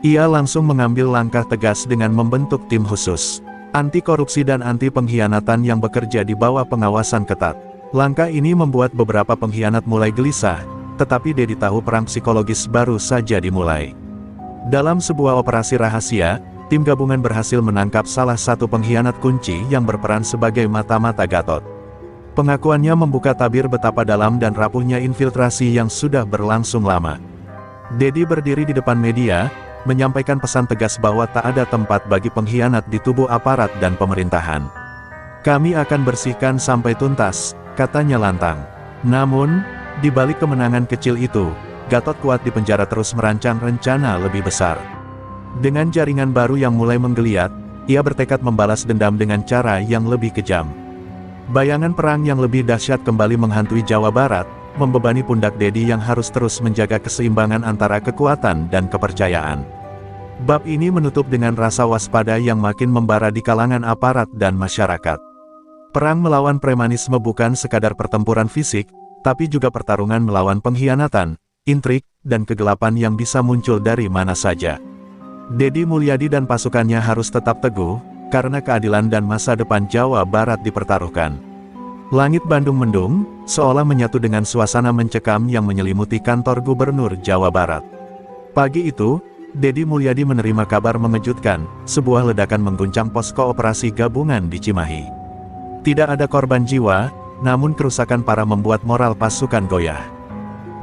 Ia langsung mengambil langkah tegas dengan membentuk tim khusus anti korupsi dan anti pengkhianatan yang bekerja di bawah pengawasan ketat. Langkah ini membuat beberapa pengkhianat mulai gelisah, tetapi Dedi tahu perang psikologis baru saja dimulai. Dalam sebuah operasi rahasia, tim gabungan berhasil menangkap salah satu pengkhianat kunci yang berperan sebagai mata-mata Gatot. Pengakuannya membuka tabir betapa dalam dan rapuhnya infiltrasi yang sudah berlangsung lama. Dedi berdiri di depan media, menyampaikan pesan tegas bahwa tak ada tempat bagi pengkhianat di tubuh aparat dan pemerintahan. "Kami akan bersihkan sampai tuntas," katanya lantang. Namun, di balik kemenangan kecil itu, Gatot kuat di penjara terus merancang rencana lebih besar. Dengan jaringan baru yang mulai menggeliat, ia bertekad membalas dendam dengan cara yang lebih kejam. Bayangan perang yang lebih dahsyat kembali menghantui Jawa Barat, membebani pundak Dedi yang harus terus menjaga keseimbangan antara kekuatan dan kepercayaan. Bab ini menutup dengan rasa waspada yang makin membara di kalangan aparat dan masyarakat. Perang melawan premanisme bukan sekadar pertempuran fisik, tapi juga pertarungan melawan pengkhianatan, intrik, dan kegelapan yang bisa muncul dari mana saja. Dedi Mulyadi dan pasukannya harus tetap teguh, karena keadilan dan masa depan Jawa Barat dipertaruhkan. Langit Bandung mendung, seolah menyatu dengan suasana mencekam yang menyelimuti kantor Gubernur Jawa Barat. Pagi itu, Dedi Mulyadi menerima kabar mengejutkan, sebuah ledakan mengguncang posko operasi gabungan di Cimahi. Tidak ada korban jiwa, namun kerusakan parah membuat moral pasukan goyah.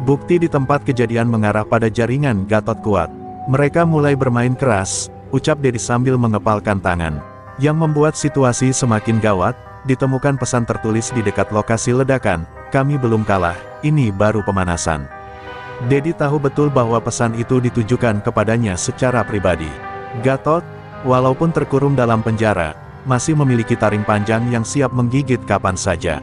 Bukti di tempat kejadian mengarah pada jaringan Gatot kuat. "Mereka mulai bermain keras," ucap Dedi sambil mengepalkan tangan. Yang membuat situasi semakin gawat, ditemukan pesan tertulis di dekat lokasi ledakan, "Kami belum kalah, ini baru pemanasan." Dedi tahu betul bahwa pesan itu ditujukan kepadanya secara pribadi. Gatot, walaupun terkurung dalam penjara, masih memiliki taring panjang yang siap menggigit kapan saja.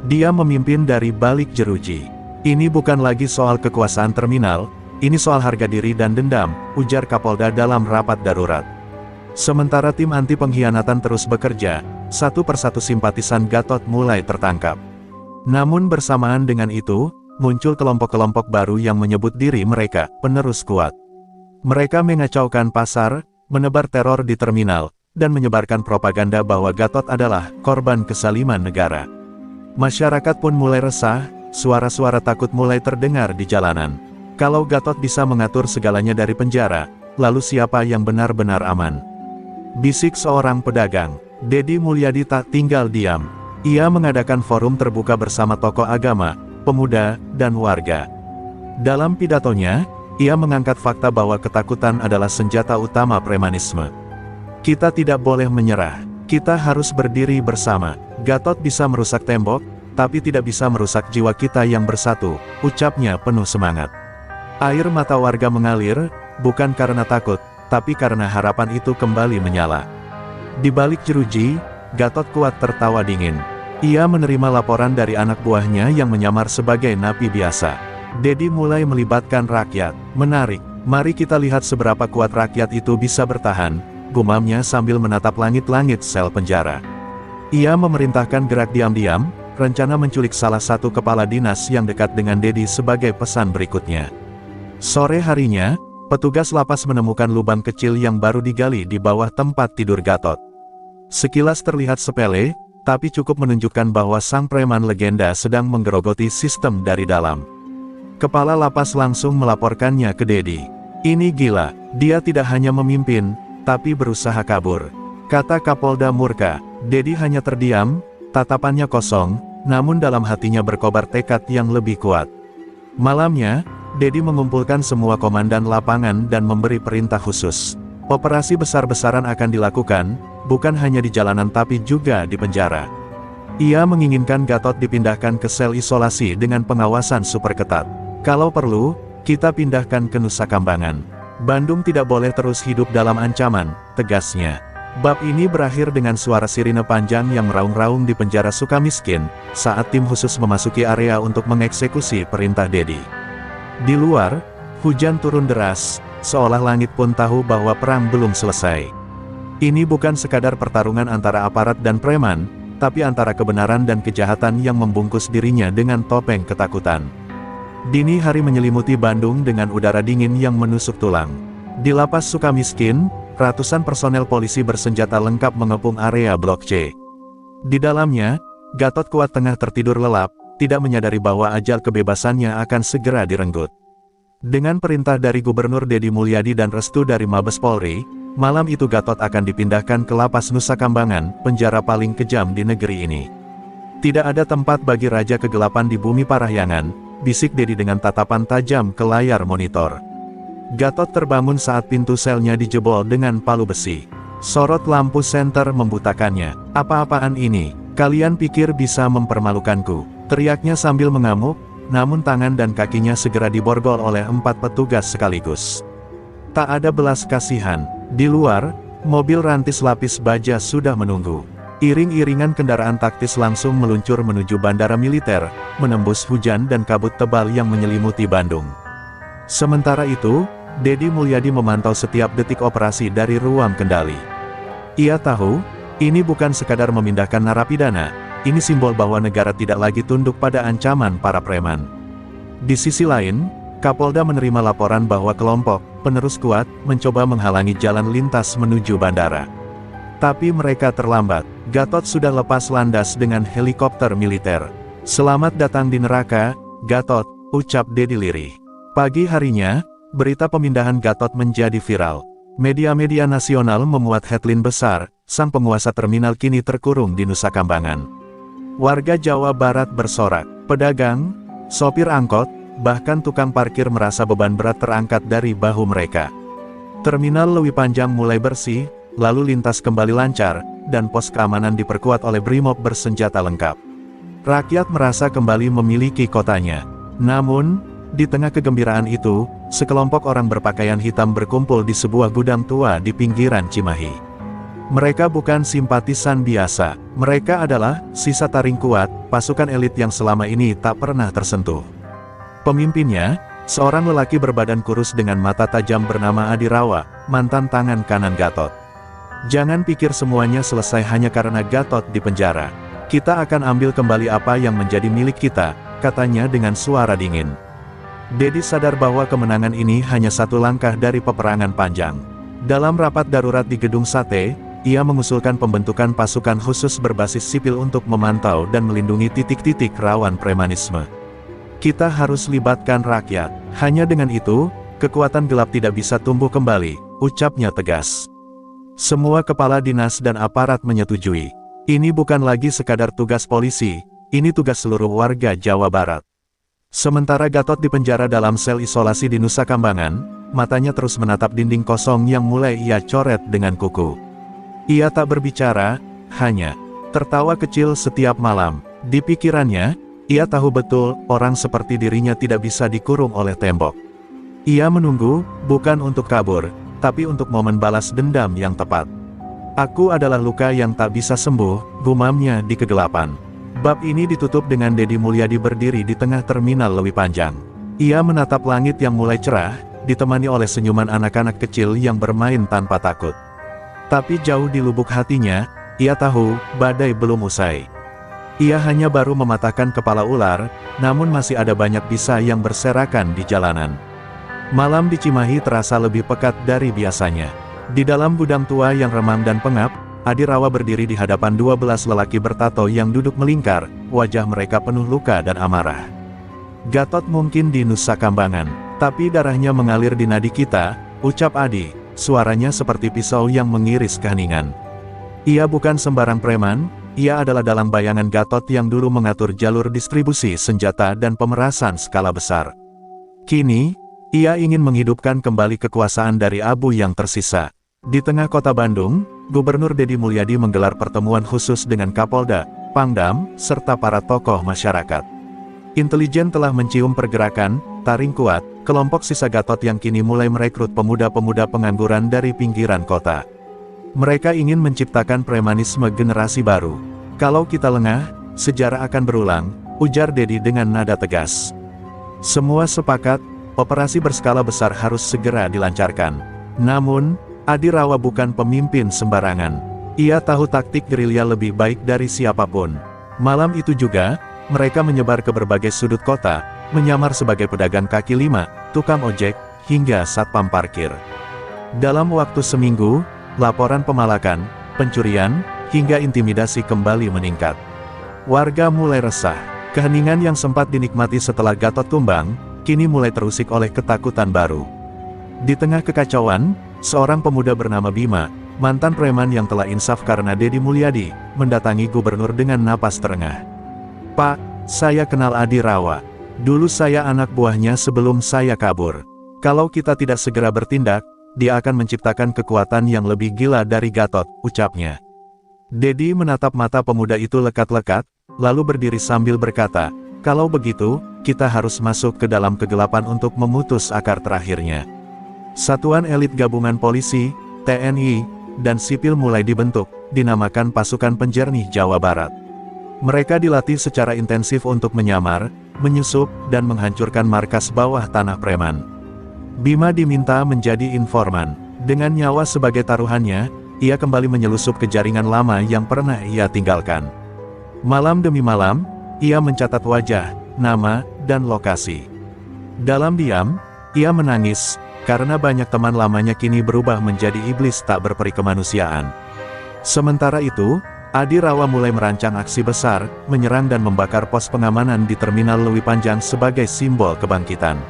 Dia memimpin dari balik jeruji. "Ini bukan lagi soal kekuasaan terminal, ini soal harga diri dan dendam," ujar Kapolda dalam rapat darurat. Sementara tim anti pengkhianatan terus bekerja, satu persatu simpatisan Gatot mulai tertangkap. Namun bersamaan dengan itu, muncul kelompok-kelompok baru yang menyebut diri mereka penerus kuat. Mereka mengacaukan pasar, menebar teror di terminal, dan menyebarkan propaganda bahwa Gatot adalah korban kesaliman negara. Masyarakat pun mulai resah, suara-suara takut mulai terdengar di jalanan. Kalau Gatot bisa mengatur segalanya dari penjara, lalu siapa yang benar-benar aman? Bisik seorang pedagang. Dedi Mulyadi tak tinggal diam. Ia mengadakan forum terbuka bersama tokoh agama, pemuda, dan warga. Dalam pidatonya, ia mengangkat fakta bahwa ketakutan adalah senjata utama premanisme. "Kita tidak boleh menyerah. Kita harus berdiri bersama. Gatot bisa merusak tembok, tapi tidak bisa merusak jiwa kita yang bersatu," ucapnya penuh semangat. Air mata warga mengalir, bukan karena takut, tapi karena harapan itu kembali menyala. Di balik jeruji, Gatot kuat tertawa dingin. Ia menerima laporan dari anak buahnya yang menyamar sebagai napi biasa. Dedi mulai melibatkan rakyat. "Menarik, mari kita lihat seberapa kuat rakyat itu bisa bertahan," gumamnya sambil menatap langit-langit sel penjara. Ia memerintahkan gerak diam-diam, rencana menculik salah satu kepala dinas yang dekat dengan Dedi sebagai pesan berikutnya. Sore harinya, petugas lapas menemukan lubang kecil yang baru digali di bawah tempat tidur Gatot. Sekilas terlihat sepele, tapi cukup menunjukkan bahwa sang preman legenda sedang menggerogoti sistem dari dalam. Kepala lapas langsung melaporkannya ke Dedi. "Ini gila, dia tidak hanya memimpin, tapi berusaha kabur," kata Kapolda murka. Dedi hanya terdiam, tatapannya kosong, namun dalam hatinya berkobar tekad yang lebih kuat. Malamnya, Dedi mengumpulkan semua komandan lapangan dan memberi perintah khusus. Operasi besar-besaran akan dilakukan, bukan hanya di jalanan tapi juga di penjara. Ia menginginkan Gatot dipindahkan ke sel isolasi dengan pengawasan super ketat. "Kalau perlu, kita pindahkan ke Nusa Kambangan. Bandung tidak boleh terus hidup dalam ancaman," tegasnya. Bab ini berakhir dengan suara sirine panjang yang meraung-raung di penjara Sukamiskin, saat tim khusus memasuki area untuk mengeksekusi perintah Dedi. Di luar, hujan turun deras, seolah langit pun tahu bahwa perang belum selesai. Ini bukan sekadar pertarungan antara aparat dan preman, tapi antara kebenaran dan kejahatan yang membungkus dirinya dengan topeng ketakutan. Dini hari menyelimuti Bandung dengan udara dingin yang menusuk tulang. Di lapas Sukamiskin, ratusan personel polisi bersenjata lengkap mengepung area Blok C. Di dalamnya, Gatot kuat tengah tertidur lelap, tidak menyadari bahwa ajal kebebasannya akan segera direnggut. Dengan perintah dari Gubernur Deddy Mulyadi dan restu dari Mabes Polri, malam itu Gatot akan dipindahkan ke Lapas Nusa Kambangan, penjara paling kejam di negeri ini. Tidak ada tempat bagi raja kegelapan di bumi Parahyangan, bisik Deddy dengan tatapan tajam ke layar monitor. Gatot terbangun saat pintu selnya dijebol dengan palu besi. Sorot lampu senter membutakannya. "Apa-apaan ini? Kalian pikir bisa mempermalukanku?" teriaknya sambil mengamuk, namun tangan dan kakinya segera diborgol oleh 4 petugas sekaligus. Tak ada belas kasihan. Di luar, mobil rantis lapis baja sudah menunggu. Iring-iringan kendaraan taktis langsung meluncur menuju bandara militer, menembus hujan dan kabut tebal yang menyelimuti Bandung. Sementara itu, Deddy Mulyadi memantau setiap detik operasi dari ruang kendali. Ia tahu, ini bukan sekadar memindahkan narapidana, ini simbol bahwa negara tidak lagi tunduk pada ancaman para preman. Di sisi lain, Kapolda menerima laporan bahwa kelompok penerus kuat mencoba menghalangi jalan lintas menuju bandara. Tapi mereka terlambat. Gatot sudah lepas landas dengan helikopter militer. "Selamat datang di neraka, Gatot," ucap Deddy lirih. Pagi harinya, berita pemindahan Gatot menjadi viral. Media-media nasional memuat headline besar, "Sang penguasa terminal kini terkurung di Nusa Kambangan." Warga Jawa Barat bersorak, pedagang, sopir angkot, bahkan tukang parkir merasa beban berat terangkat dari bahu mereka. Terminal Lewi Panjang mulai bersih, lalu lintas kembali lancar, dan pos keamanan diperkuat oleh Brimob bersenjata lengkap. Rakyat merasa kembali memiliki kotanya. Namun, di tengah kegembiraan itu, sekelompok orang berpakaian hitam berkumpul di sebuah gudang tua di pinggiran Cimahi. Mereka bukan simpatisan biasa, mereka adalah sisa taring kuat, pasukan elit yang selama ini tak pernah tersentuh. Pemimpinnya, seorang lelaki berbadan kurus dengan mata tajam bernama Adi Rawa, mantan tangan kanan Gatot. "Jangan pikir semuanya selesai hanya karena Gatot di penjara. Kita akan ambil kembali apa yang menjadi milik kita," katanya dengan suara dingin. Deddy sadar bahwa kemenangan ini hanya satu langkah dari peperangan panjang. Dalam rapat darurat di Gedung Sate, ia mengusulkan pembentukan pasukan khusus berbasis sipil untuk memantau dan melindungi titik-titik rawan premanisme. "Kita harus libatkan rakyat. Hanya dengan itu, kekuatan gelap tidak bisa tumbuh kembali," ucapnya tegas. Semua kepala dinas dan aparat menyetujui. Ini bukan lagi sekadar tugas polisi, ini tugas seluruh warga Jawa Barat. Sementara Gatot dipenjara dalam sel isolasi di Nusa Kambangan, matanya terus menatap dinding kosong yang mulai ia coret dengan kuku. Ia tak berbicara, hanya tertawa kecil setiap malam. Di pikirannya, ia tahu betul, orang seperti dirinya tidak bisa dikurung oleh tembok. Ia menunggu, bukan untuk kabur, tapi untuk momen balas dendam yang tepat. "Aku adalah luka yang tak bisa sembuh," gumamnya di kegelapan. Bab ini ditutup dengan Deddy Mulyadi berdiri di tengah terminal Lewi Panjang. Ia menatap langit yang mulai cerah, ditemani oleh senyuman anak-anak kecil yang bermain tanpa takut. Tapi jauh di lubuk hatinya, ia tahu, badai belum usai. Ia hanya baru mematahkan kepala ular, namun masih ada banyak bisa yang berserakan di jalanan. Malam di Cimahi terasa lebih pekat dari biasanya. Di dalam gudang tua yang remang dan pengap, Adi Rawa berdiri di hadapan 12 lelaki bertato yang duduk melingkar, wajah mereka penuh luka dan amarah. "Gatot mungkin di Nusa Kambangan, tapi darahnya mengalir di nadi kita," ucap Adi, suaranya seperti pisau yang mengiris keheningan. "Ia bukan sembarang preman, ia adalah dalang bayangan Gatot yang dulu mengatur jalur distribusi senjata dan pemerasan skala besar. Kini, ia ingin menghidupkan kembali kekuasaan dari abu yang tersisa." Di tengah kota Bandung, Gubernur Deddy Mulyadi menggelar pertemuan khusus dengan Kapolda, Pangdam, serta para tokoh masyarakat. Intelijen telah mencium pergerakan, taring kuat, kelompok sisa Gatot yang kini mulai merekrut pemuda-pemuda pengangguran dari pinggiran kota. Mereka ingin menciptakan premanisme generasi baru. "Kalau kita lengah, sejarah akan berulang," ujar Deddy dengan nada tegas. Semua sepakat, operasi berskala besar harus segera dilancarkan. Namun, Adi Rawa bukan pemimpin sembarangan. Ia tahu taktik gerilya lebih baik dari siapapun. Malam itu juga, mereka menyebar ke berbagai sudut kota, menyamar sebagai pedagang kaki lima, tukang ojek, hingga satpam parkir. Dalam waktu seminggu, laporan pemalakan, pencurian, hingga intimidasi kembali meningkat. Warga mulai resah. Keheningan yang sempat dinikmati setelah Gatot tumbang, kini mulai terusik oleh ketakutan baru. Di tengah kekacauan, seorang pemuda bernama Bima, mantan preman yang telah insaf karena Dedi Mulyadi, mendatangi gubernur dengan napas terengah. "Pak, saya kenal Adi Rawa. Dulu saya anak buahnya sebelum saya kabur. Kalau kita tidak segera bertindak, dia akan menciptakan kekuatan yang lebih gila dari Gatot," ucapnya. Dedi menatap mata pemuda itu lekat-lekat, lalu berdiri sambil berkata, "Kalau begitu, kita harus masuk ke dalam kegelapan untuk memutus akar terakhirnya." Satuan elit gabungan polisi, TNI, dan sipil mulai dibentuk, dinamakan Pasukan Penjernih Jawa Barat. Mereka dilatih secara intensif untuk menyamar, menyusup, dan menghancurkan markas bawah tanah preman. Bima diminta menjadi informan. Dengan nyawa sebagai taruhannya, ia kembali menyelusup ke jaringan lama yang pernah ia tinggalkan. Malam demi malam, ia mencatat wajah, nama, dan lokasi. Dalam diam, ia menangis, karena banyak teman lamanya kini berubah menjadi iblis tak berperi kemanusiaan. Sementara itu, Adi Rawa mulai merancang aksi besar, menyerang dan membakar pos pengamanan di Terminal Lewi Panjang sebagai simbol kebangkitan.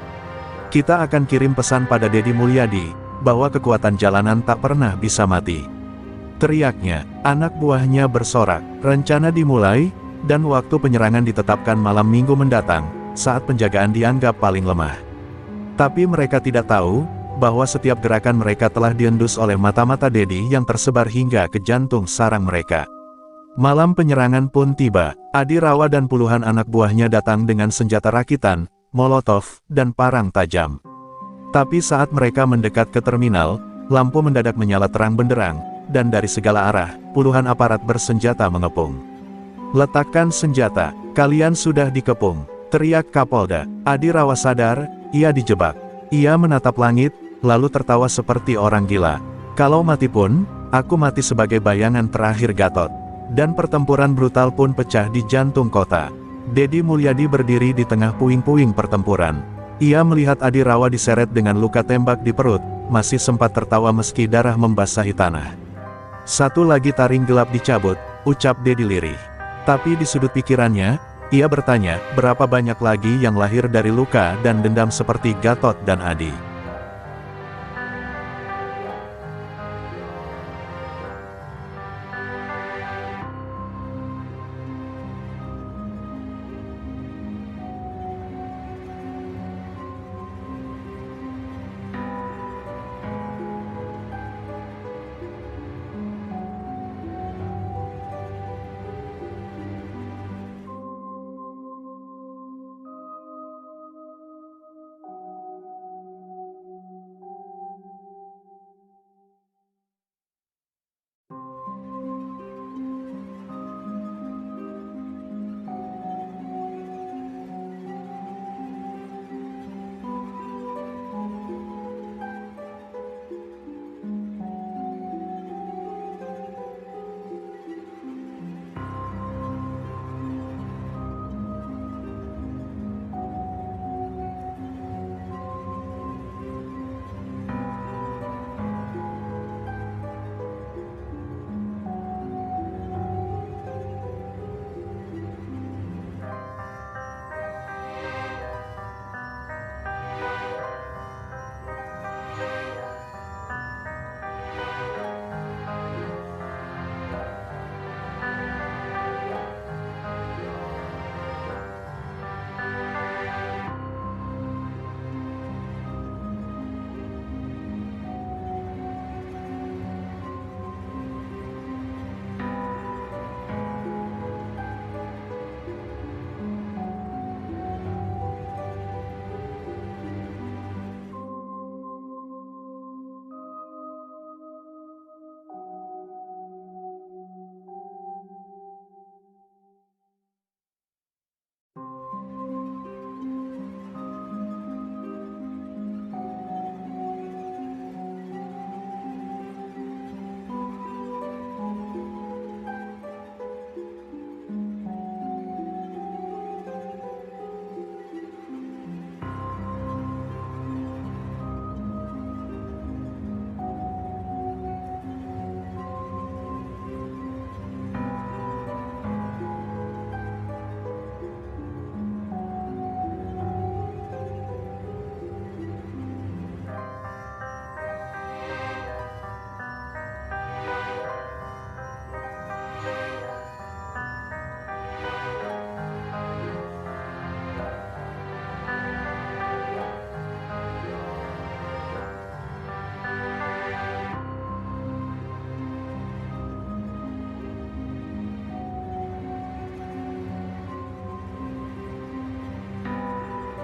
"Kita akan kirim pesan pada Dedi Mulyadi, bahwa kekuatan jalanan tak pernah bisa mati," teriaknya. Anak buahnya bersorak. Rencana dimulai, dan waktu penyerangan ditetapkan malam Minggu mendatang, saat penjagaan dianggap paling lemah. Tapi mereka tidak tahu, bahwa setiap gerakan mereka telah diendus oleh mata-mata Dedi yang tersebar hingga ke jantung sarang mereka. Malam penyerangan pun tiba. Adi Rawa dan puluhan anak buahnya datang dengan senjata rakitan, molotov, dan parang tajam. Tapi saat mereka mendekat ke terminal, lampu mendadak menyala terang benderang, dan dari segala arah, puluhan aparat bersenjata mengepung. "Letakkan senjata, kalian sudah dikepung," teriak Kapolda. Adi Rawa sadar, ia dijebak. Ia menatap langit, lalu tertawa seperti orang gila. "Kalau mati pun, aku mati sebagai bayangan terakhir Gatot." Dan pertempuran brutal pun pecah di jantung kota. Dedi Mulyadi berdiri di tengah puing-puing pertempuran. Ia melihat Adi Rawa diseret dengan luka tembak di perut, masih sempat tertawa meski darah membasahi tanah. "Satu lagi taring gelap dicabut," ucap Dedi lirih. Tapi di sudut pikirannya, ia bertanya, berapa banyak lagi yang lahir dari luka dan dendam seperti Gatot dan Adi.